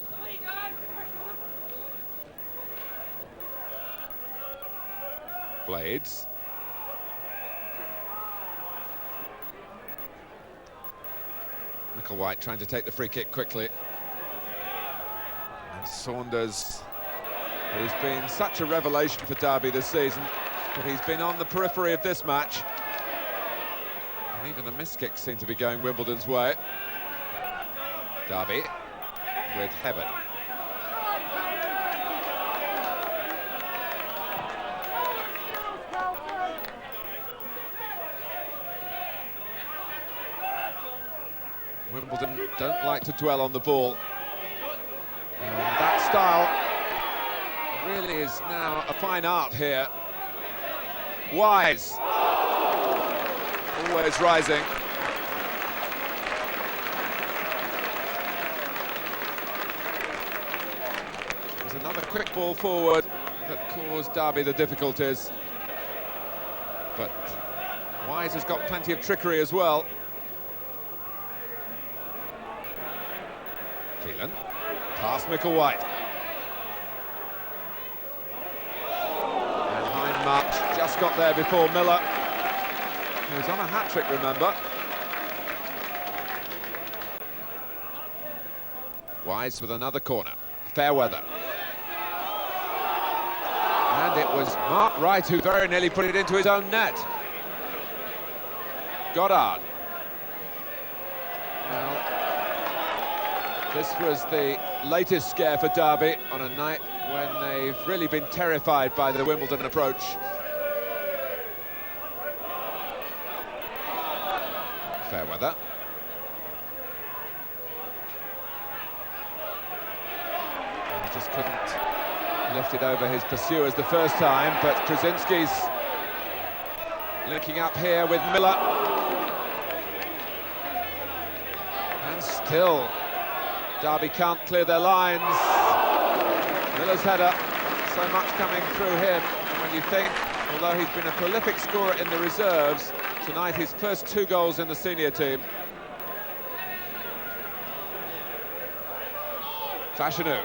Blades. White trying to take the free kick quickly. And Saunders, who's been such a revelation for Derby this season, but he's been on the periphery of this match. And even the missed kicks seem to be going Wimbledon's way. Derby with Heaven. Wimbledon don't like to dwell on the ball. And that style really is now a fine art here. Wise. Always rising. There's another quick ball forward that caused Derby the difficulties. But Wise has got plenty of trickery as well. Phelan, past White. And Hindmarch just got there before Miller, who's on a hat-trick, remember. Wise with another corner. Fair weather. And it was Mark Wright who very nearly put it into his own net. Goddard. Well, this was the latest scare for Derby on a night when they've really been terrified by the Wimbledon approach. Fair weather. He just couldn't Lifted over his pursuers the first time, but Krasinski's linking up here with Miller. And still, Derby can't clear their lines. Miller's header, so much coming through him. And when you think, although he's been a prolific scorer in the reserves, tonight his first 2 goals in the senior team. Fashionu.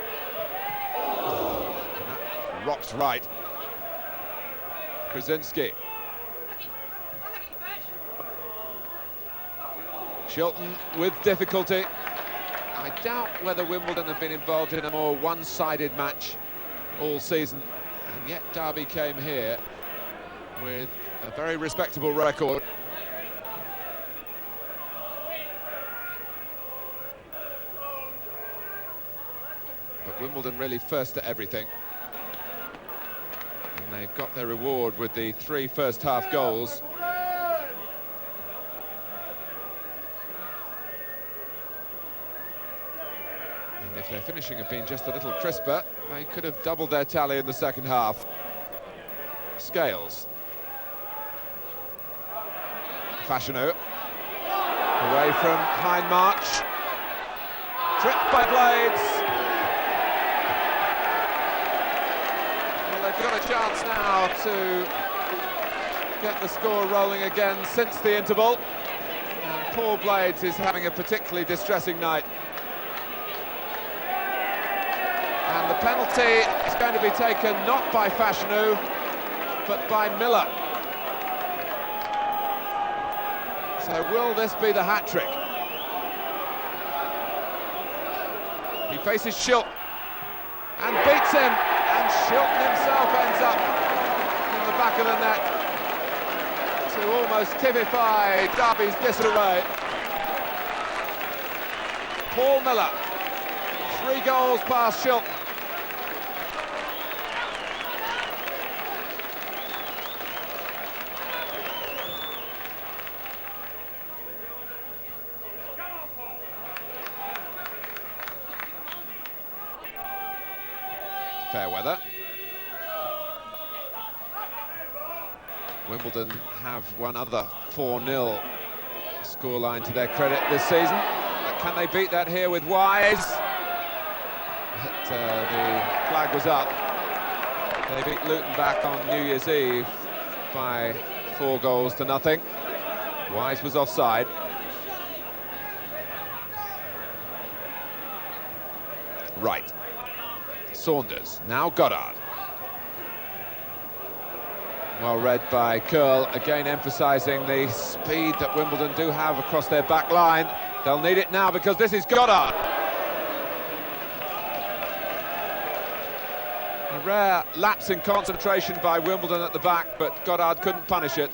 Rocks right. Krasinski. Shilton with difficulty. I doubt whether Wimbledon have been involved in a more one-sided match all season, and yet Derby came here with a very respectable record. But Wimbledon really first at everything. And they've got their reward with the 3 first-half goals. And if their finishing had been just a little crisper, they could have doubled their tally in the second half. Scales. Fashionu. Away from Hindmarch. Tripped by Blades. They've got a chance now to get the score rolling again since the interval. And Paul Blades is having a particularly distressing night. And the penalty is going to be taken not by Fashionu, but by Miller. So will this be the hat-trick? He faces Shilton and beats him. And Shilton himself ends up in the back of the net to almost typify Derby's disarray. Paul Miller, 3 goals past Shilton. Fair weather. Wimbledon have one other 4-0 scoreline to their credit this season. But can they beat that here with Wise? But, the flag was up. They beat Luton back on New Year's Eve by 4 goals to nothing. Wise was offside. Right. Saunders, now Goddard. Well read by Curl, again emphasising the speed that Wimbledon do have across their back line. They'll need it now because this is Goddard. A rare lapse in concentration by Wimbledon at the back, but Goddard couldn't punish it.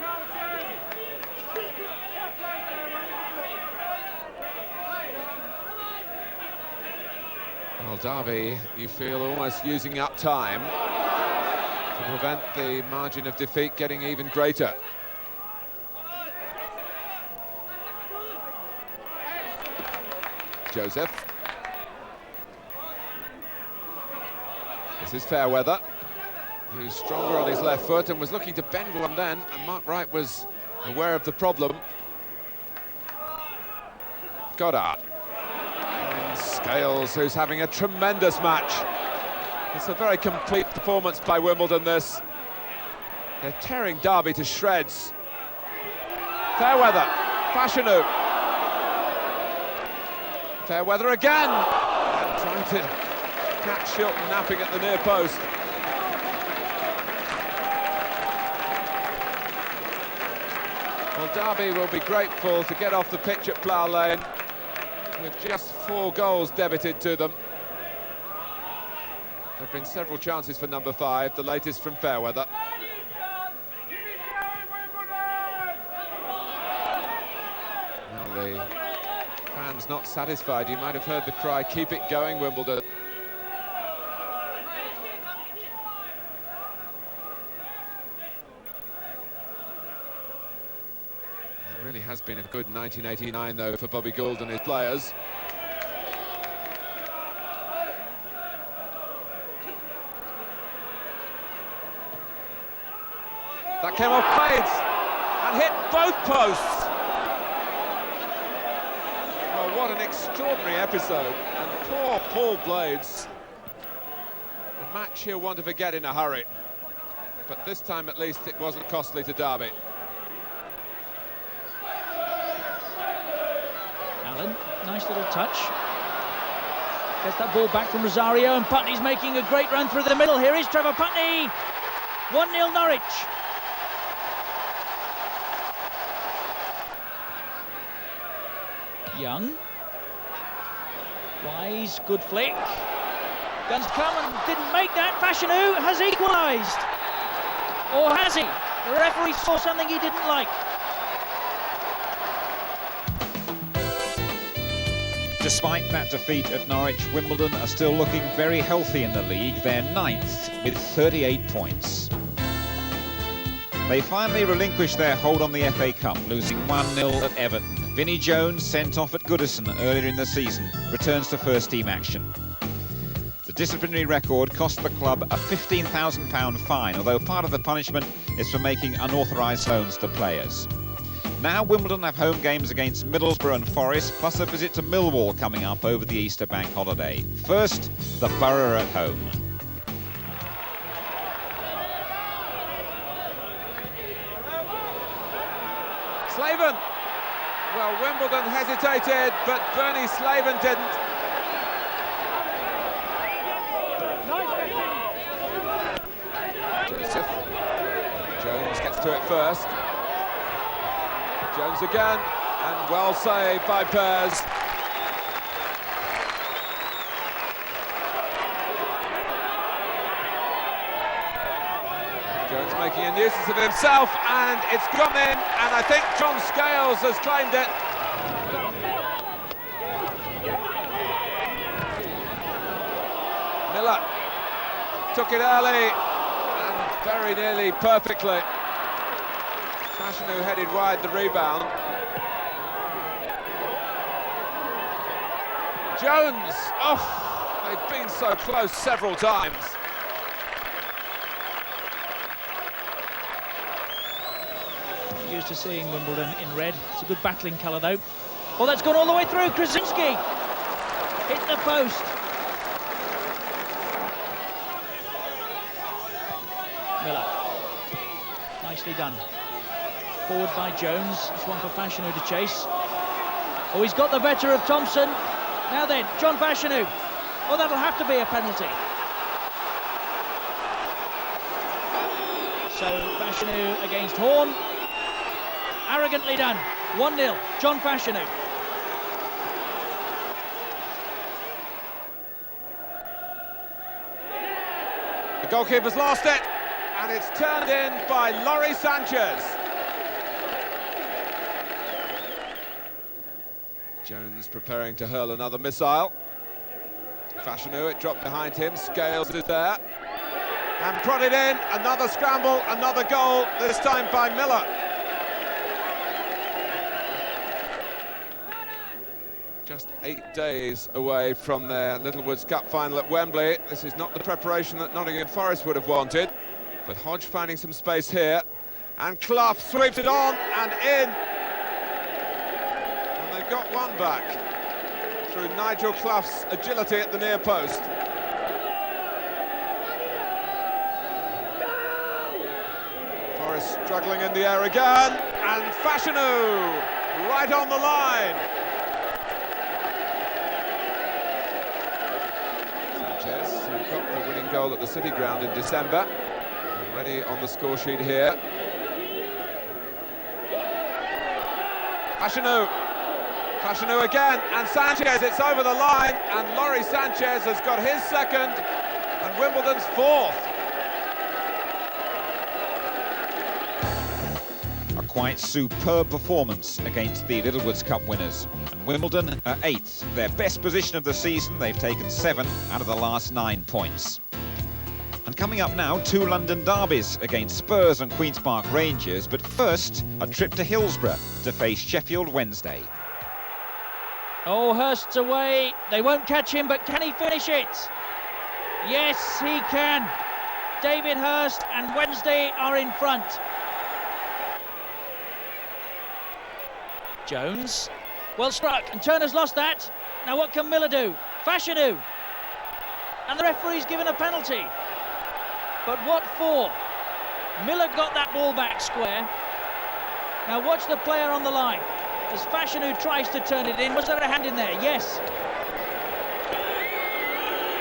Well, Derby, you feel almost using up time to prevent the margin of defeat getting even greater. Joseph. This is Fairweather, who's stronger on his left foot and was looking to bend one then, and Mark Wright was aware of the problem. Goddard. Scales, who's having a tremendous match. It's a very complete performance by Wimbledon, this. They're tearing Derby to shreds. Fairweather, Fashionu. Fairweather again! And trying to catch Shilton napping at the near post. Well, Derby will be grateful to get off the pitch at Plough Lane with just 4 goals debited to them. There have been several chances for number 5, the latest from Fairweather. Well, the fans not satisfied. You might have heard the cry, "Keep it going, Wimbledon." It really has been a good 1989, though, for Bobby Gould and his players. That came off Blades and hit both posts. Oh, what an extraordinary episode. And poor Paul Blades. A match he'll want to forget in a hurry. But this time at least it wasn't costly to Derby. Allen, nice little touch. Gets that ball back from Rosario, and Putney's making a great run through the middle. Here is Trevor Putney. 1-0 Norwich. Young. Wise, good flick. Guns come and didn't make that. Fashanu has equalised. Or has he? The referee saw something he didn't like. Despite that defeat at Norwich, Wimbledon are still looking very healthy in the league. They're 9th with 38 points. They finally relinquished their hold on the FA Cup, losing 1-0 at Everton. Vinnie Jones, sent off at Goodison earlier in the season, returns to first-team action. The disciplinary record cost the club a £15,000 fine, although part of the punishment is for making unauthorised loans to players. Now Wimbledon have home games against Middlesbrough and Forest, plus a visit to Millwall coming up over the Easter bank holiday. First, the Borough at home. Slaven. Well, Wimbledon hesitated, but Bernie Slaven didn't. Joseph. Jones gets to it first. Jones again, and well saved by Pears. Jones making a nuisance of himself, and it's gone in, and I think John Scales has claimed it. Miller took it early, and very nearly perfectly. Fashanu headed wide the rebound. Jones, oh, they've been so close several times. Used to seeing Wimbledon in red. It's a good battling colour though. Oh, that's gone all the way through. Krasinski hit the post. Miller, nicely done. Forward by Jones. It's one for Fashanu to chase. Oh, he's got the better of Thompson. Now then, John Fashanu. Oh, that'll have to be a penalty. So Fashanu against Horn. Arrogantly done. 1-0, John Fashanu. The goalkeeper's lost it, and it's turned in by Laurie Sanchez. Jones preparing to hurl another missile. Fashanu, it dropped behind him. Scales is there. And prodded in. Another scramble, another goal, this time by Miller. Just 8 days away from their Littlewoods Cup final at Wembley. This is not the preparation that Nottingham Forest would have wanted. But Hodge finding some space here. And Clough sweeps it on and in. And they've got one back through Nigel Clough's agility at the near post. Forest struggling in the air again. And Fashanu right on the line. Sanchez, who got the winning goal at the City Ground in December. Already on the score sheet here. Fashanu again, and Sanchez, it's over the line, and Laurie Sanchez has got his second, and Wimbledon's fourth. A quite superb performance against the Littlewoods Cup winners. And Wimbledon are 8th, their best position of the season. They've taken 7 out of the last 9 points. And coming up now, 2 London derbies against Spurs and Queen's Park Rangers. But first, a trip to Hillsborough to face Sheffield Wednesday. Oh, Hurst's away. They won't catch him, but can he finish it? Yes, he can. David Hurst and Wednesday are in front. Jones. Well struck, and Turner's lost that. Now what can Miller do? Fashanu. And the referee's given a penalty. But what for? Miller got that ball back square. Now watch the player on the line as Fashanu tries to turn it in. Was there a hand in there? Yes.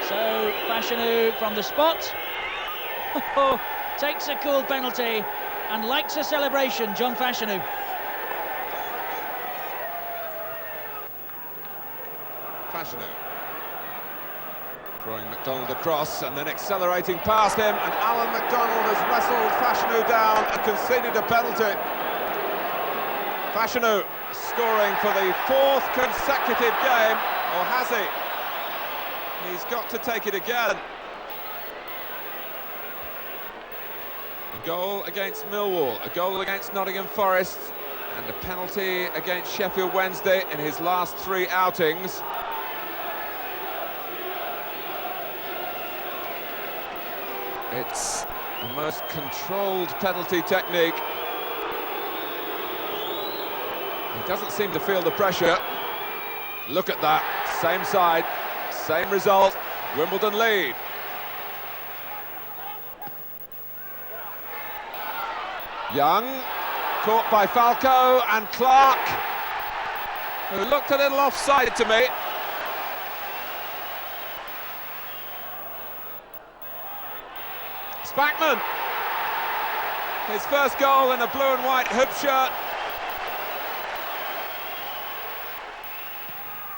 So Fashanu from the spot takes a cool penalty and likes a celebration, John Fashanu. Fashanu throwing McDonald across and then accelerating past him, and Alan McDonald has wrestled Fashanu down and conceded a penalty. Fashanu scoring for the 4th consecutive game, or has he? He's got to take it again. A goal against Millwall, a goal against Nottingham Forest, and a penalty against Sheffield Wednesday in his last 3 outings. It's the most controlled penalty technique. He doesn't seem to feel the pressure. Look at that, same side, same result, Wimbledon lead. Young, caught by Falco and Clark, who looked a little offside to me. Spackman, his first goal in a blue and white hoop shirt.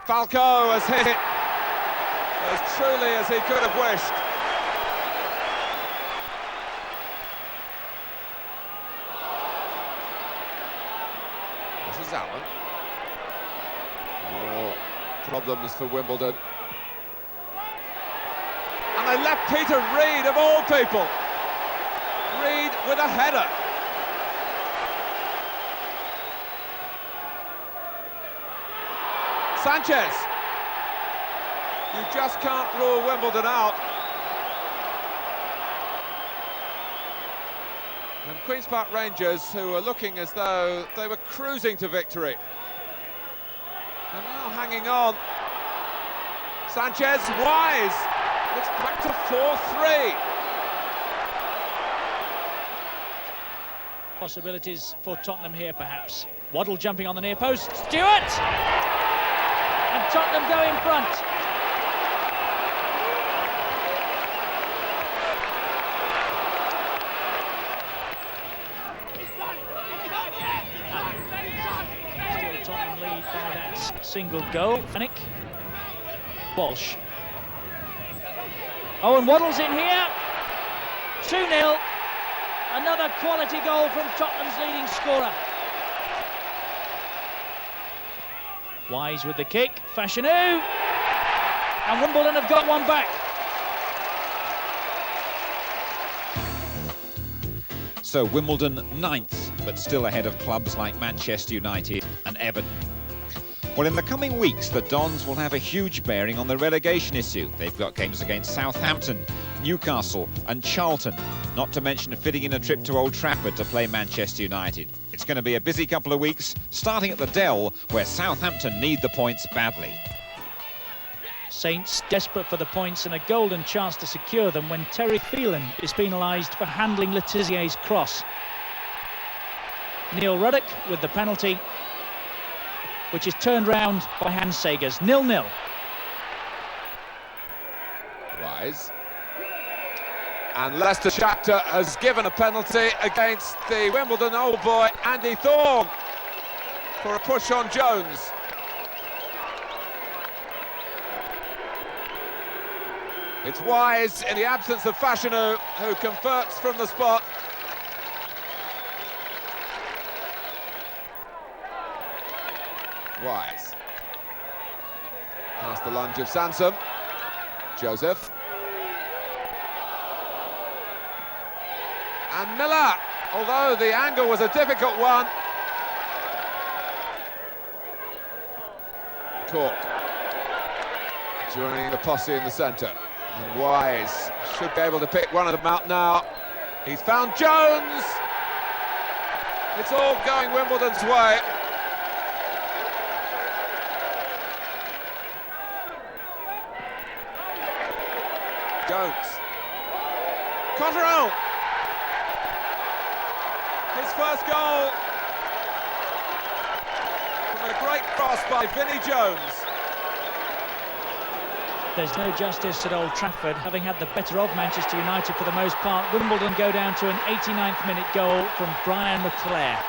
Falco has hit it as truly as he could have wished. This is Allen. More problems for Wimbledon. And they left Peter Reid, of all people. Reid with a header. Sanchez. You just can't rule Wimbledon out. And Queen's Park Rangers, who are looking as though they were cruising to victory, are now hanging on. Sanchez, wise. It's back to 4-3. Possibilities for Tottenham here, perhaps. Waddle jumping on the near post. Stewart! And Tottenham go in front. Still Tottenham lead by that single goal. Emphatic. Walsh. Oh, and Waddle's in here. 2-0. Another quality goal from Tottenham's leading scorer. Wise with the kick. Fashanu. And Wimbledon have got one back. So Wimbledon 9th, but still ahead of clubs like Manchester United and Everton. Well, in the coming weeks, the Dons will have a huge bearing on the relegation issue. They've got games against Southampton, Newcastle and Charlton, not to mention fitting in a trip to Old Trafford to play Manchester United. It's going to be a busy couple of weeks, starting at the Dell, where Southampton need the points badly. Saints desperate for the points and a golden chance to secure them when Terry Phelan is penalised for handling Letizier's cross. Neil Ruddock with the penalty, which is turned round by Hansegers. 0-0. Wise. And Leicester Shakhtar has given a penalty against the Wimbledon old boy Andy Thorne for a push on Jones. It's Wise in the absence of Fashanu, who converts from the spot. Wise. Past the lunge of Sansom. Joseph. And Miller, although the angle was a difficult one. Cork joining the posse in the centre. And Wise should be able to pick one of them out now. He's found Jones. It's all going Wimbledon's way. Jones. Cotterell! His first goal from a great cross by Vinnie Jones. There's no justice at Old Trafford, having had the better of Manchester United for the most part. Wimbledon go down to an 89th minute goal from Brian McClare.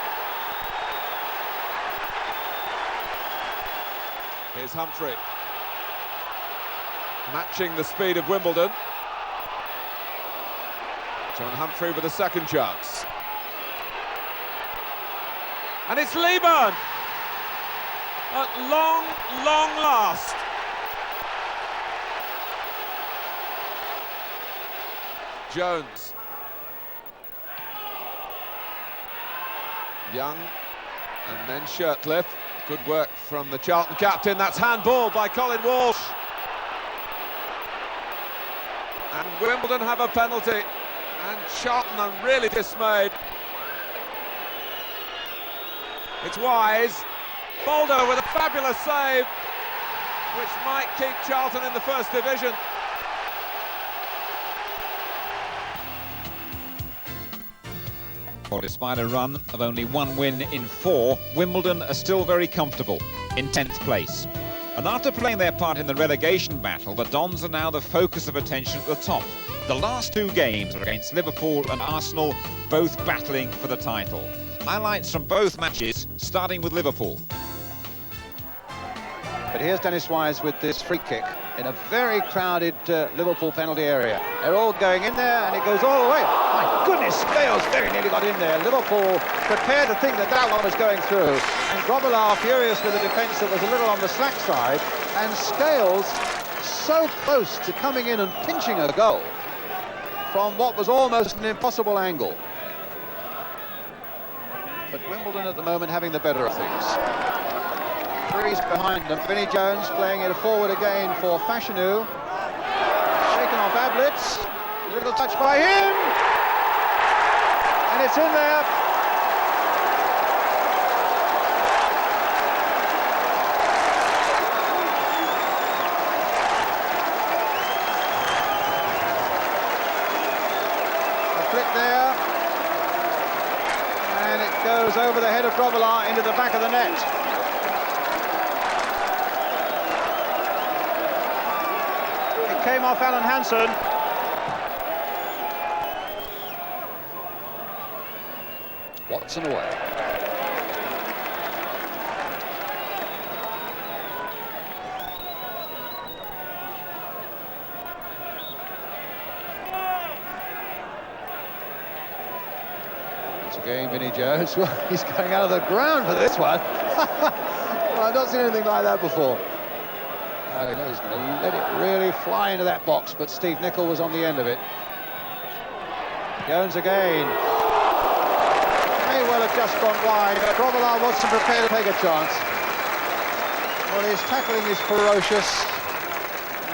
Here's Humphrey, matching the speed of Wimbledon. John Humphrey with a second chance. And it's Lieburn! At long, long last. Jones. Young, and then Shirtcliffe. Good work from the Charlton captain. That's handball by Colin Walsh. And Wimbledon have a penalty. And Charlton are really dismayed. It's Wise. Boldo with a fabulous save, which might keep Charlton in the first division. Well, despite a run of only one win in 4, Wimbledon are still very comfortable in 10th place. And after playing their part in the relegation battle, the Dons are now the focus of attention at the top. The last 2 games are against Liverpool and Arsenal, both battling for the title. Highlights from both matches, starting with Liverpool. But here's Dennis Wise with this free kick in a very crowded Liverpool penalty area. They're all going in there, and it goes all the way. My goodness, Scales very nearly got in there. Liverpool prepared to think that that one was going through. And Grobbelaar furious with a defence that was a little on the slack side. And Scales so close to coming in and pinching a goal from what was almost an impossible angle. But Wimbledon at the moment having the better of things. Three's behind them. Vinnie Jones playing it forward again for Fashanu. Shaken off Ablitz. A little touch by him. And it's in there. A flick there. And it goes over the head of Grobbelaar into the back of the net. Came off Alan Hansen. Watson away. Once again, Vinnie Jones. Well, he's going out of the ground for this one. Well, I've not seen anything like that before. I don't know, he's going to let it really fly into that box, but Steve Nicol was on the end of it. Jones again. May well have just gone wide, but Grobbelaar wasn't prepared to take a chance. Well, his tackling is ferocious,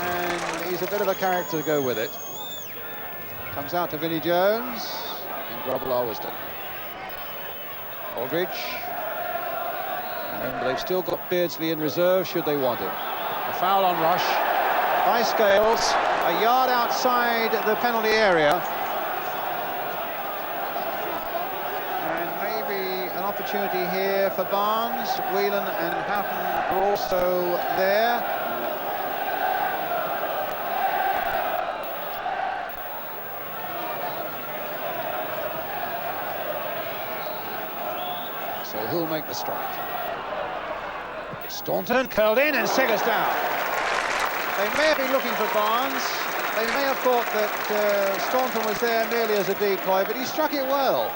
and he's a bit of a character to go with it. Comes out to Vinnie Jones, and Grobbelaar was done. Aldridge. Remember, they've still got Beardsley in reserve should they want him. A foul on Rush by Scales, a yard outside the penalty area. And maybe an opportunity here for Barnes. Whelan and Houghton are also there. So who'll make the strike? Staunton curled in and Seggers down. They may have been looking for Barnes. They may have thought that Staunton was there merely as a decoy, but he struck it well.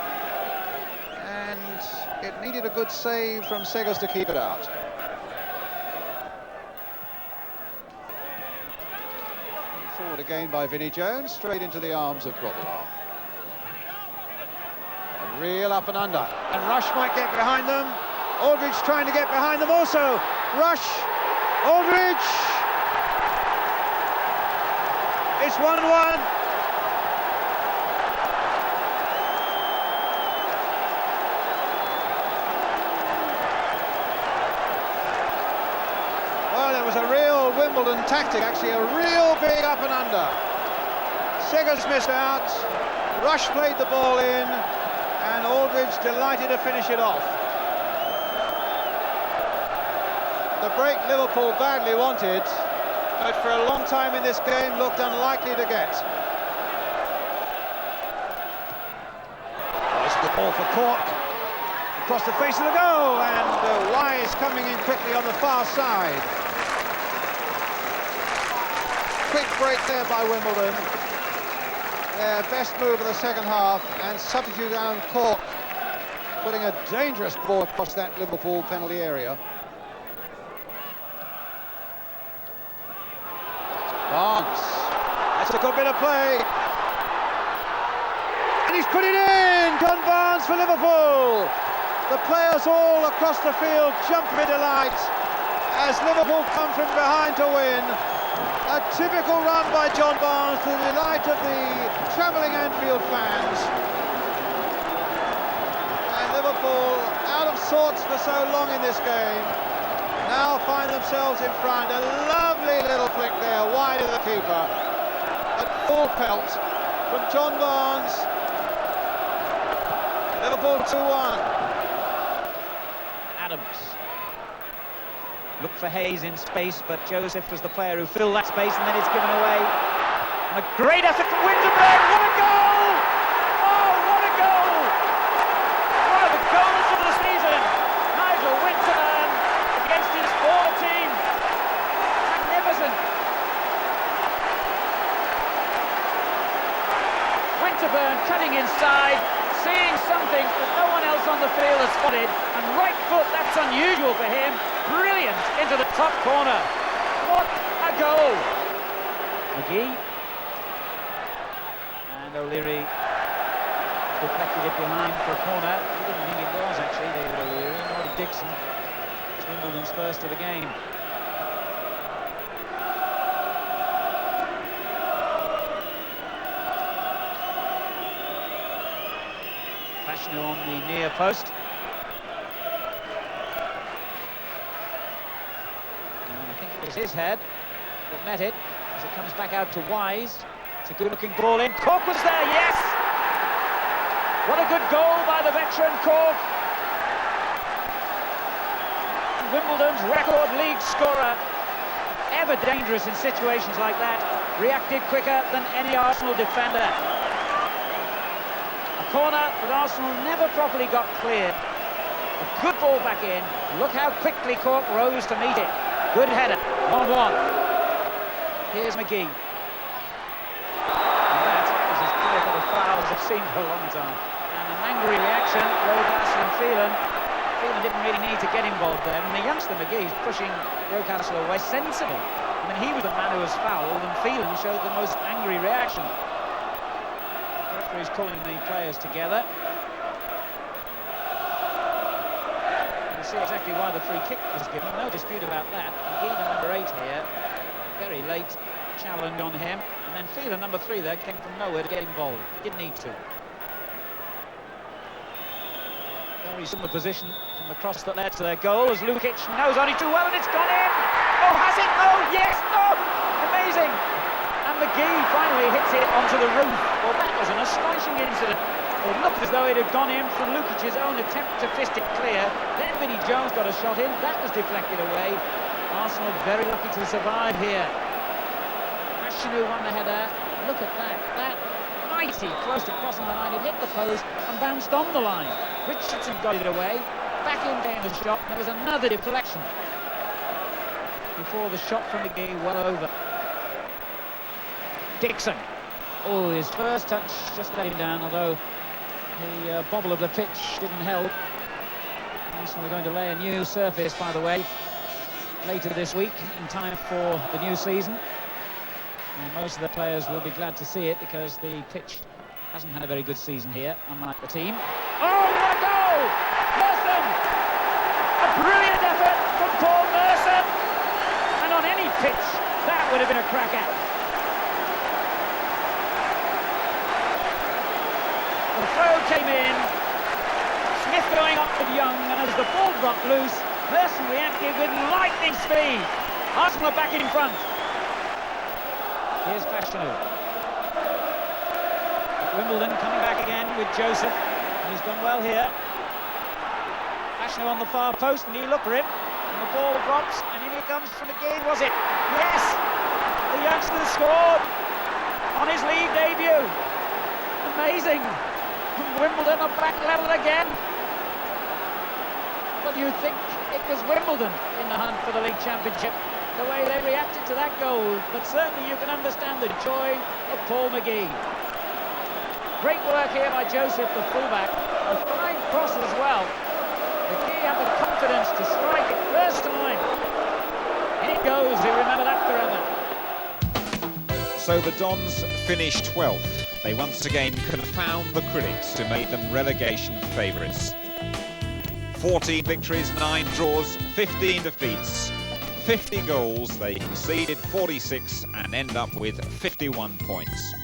And it needed a good save from Seggers to keep it out. Forward again by Vinnie Jones, straight into the arms of Grobbelaar. A real up and under. And Rush might get behind them. Aldridge trying to get behind them also. Rush, Aldridge. It's 1-1. Well, it was a real Wimbledon tactic, actually, a real big up and under. Seger's missed out. Rush played the ball in, and Aldridge delighted to finish it off. The break Liverpool badly wanted, but for a long time in this game looked unlikely to get. There's the ball for Cork. Across the face of the goal, and Wise coming in quickly on the far side. Quick break there by Wimbledon. Their best move of the second half, and substitute Alan Cork putting a dangerous ball across that Liverpool penalty area. Barnes, that's a good bit of play. And he's put it in! John Barnes for Liverpool! The players all across the field jump with delight as Liverpool come from behind to win. A typical run by John Barnes to the delight of the travelling Anfield fans. And Liverpool, out of sorts for so long in this game, now find themselves in front. A lovely little flick there, wide of the keeper. At full pelt from John Barnes. Liverpool 2-1. Look for Hayes in space, but Joseph was the player who filled that space, and then it's given away. And a great effort from Winterburn. What a goal! Oh, what a goal! One of the goals of the season. Nigel Winterburn against his former team. Magnificent. Winterburn cutting inside, seeing something that no one else on the field has spotted, and right foot, that's unusual for him. Brilliant into the top corner. What a goal! McGee and O'Leary deflected it behind for a corner. He didn't think it was actually, David O'Leary, nor did Dixon. It's Wimbledon's first of the game. Fashanu on the near post. It was his head that met it as it comes back out to Wise. It's a good-looking ball in. Cork was there, yes! What a good goal by the veteran Cork. Wimbledon's record league scorer, ever dangerous in situations like that, reacted quicker than any Arsenal defender. A corner that Arsenal never properly got cleared. A good ball back in. Look how quickly Cork rose to meet it. Good header, 1-1. Here's McGee. And that is as clear for the fouls I've seen for a long time. And an angry reaction, Rocastle and Phelan. Phelan didn't really need to get involved there. And the youngster McGee is pushing Rocastle away. Sensible. I mean, he was the man who was fouled, and Phelan showed the most angry reaction. The referee's calling the players together. See exactly why the free kick was given, no dispute about that. McGee, number 8 here, very late challenge on him, and then Phelan, number 3 there, came from nowhere to get involved. Didn't need to. Very similar position from the cross that led to their goal as Lukic knows only too well, and it's gone in! Oh, has it? Oh, yes! Oh, amazing! And McGee finally hits it onto the roof. Well, that was an astonishing incident. It looked as though it had gone in from Lukic's own attempt to fist it clear. Then Vinnie Jones got a shot in. That was deflected away. Arsenal very lucky to survive here. Fashanu won the header. Look at that. That mighty close to crossing the line. It hit the post and bounced on the line. Richardson got it away. Back in came the shot. There was another deflection before the shot from McGee well over. Dixon. Oh, his first touch just let him down, although the bobble of the pitch didn't help. Arsenal are going to lay a new surface, by the way, later this week in time for the new season. And most of the players will be glad to see it because the pitch hasn't had a very good season here, unlike the team. Oh, what a goal! Merson! A brilliant effort from Paul Merson! And on any pitch, that would have been a cracker. The throw came in, Smith going up with Young, and as the ball dropped loose, Merson reacted with lightning speed. Arsenal are back in front. Here's Fashanu. Wimbledon coming back again with Joseph. He's done well here. Fashanu on the far post, and he looked for him. And the ball drops, and in it comes from again, was it? Yes! The youngster scored on his league debut. Amazing. Wimbledon are back level again. Well, you'd think it was Wimbledon in the hunt for the league championship, the way they reacted to that goal, but certainly you can understand the joy of Paul McGee. Great work here by Joseph, the fullback. A fine cross as well. McGee had the confidence to strike it first time. In it goes, he'll remember that forever. So the Dons finished 12th. They once again confound the critics to make them relegation favourites. 14 victories, 9 draws, 15 defeats, 50 goals. They conceded 46 and end up with 51 points.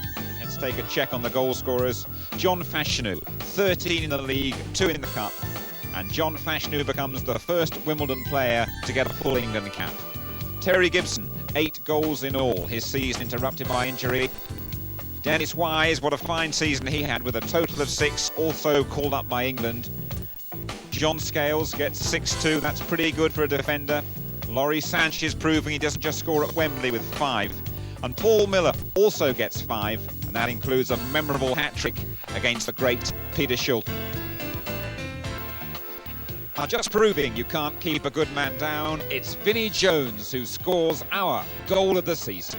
Let's take a check on the goal scorers. John Fashanu, 13 in the league, 2 in the cup. And John Fashanu becomes the first Wimbledon player to get a full England cap. Terry Gibson, 8 goals in all, his season interrupted by injury. Dennis Wise, what a fine season he had with a total of 6, also called up by England. John Scales gets 6-2, that's pretty good for a defender. Laurie Sanchez proving he doesn't just score at Wembley with 5. And Paul Miller also gets 5, and that includes a memorable hat-trick against the great Peter Shilton. Now, just proving you can't keep a good man down, it's Vinnie Jones who scores our goal of the season.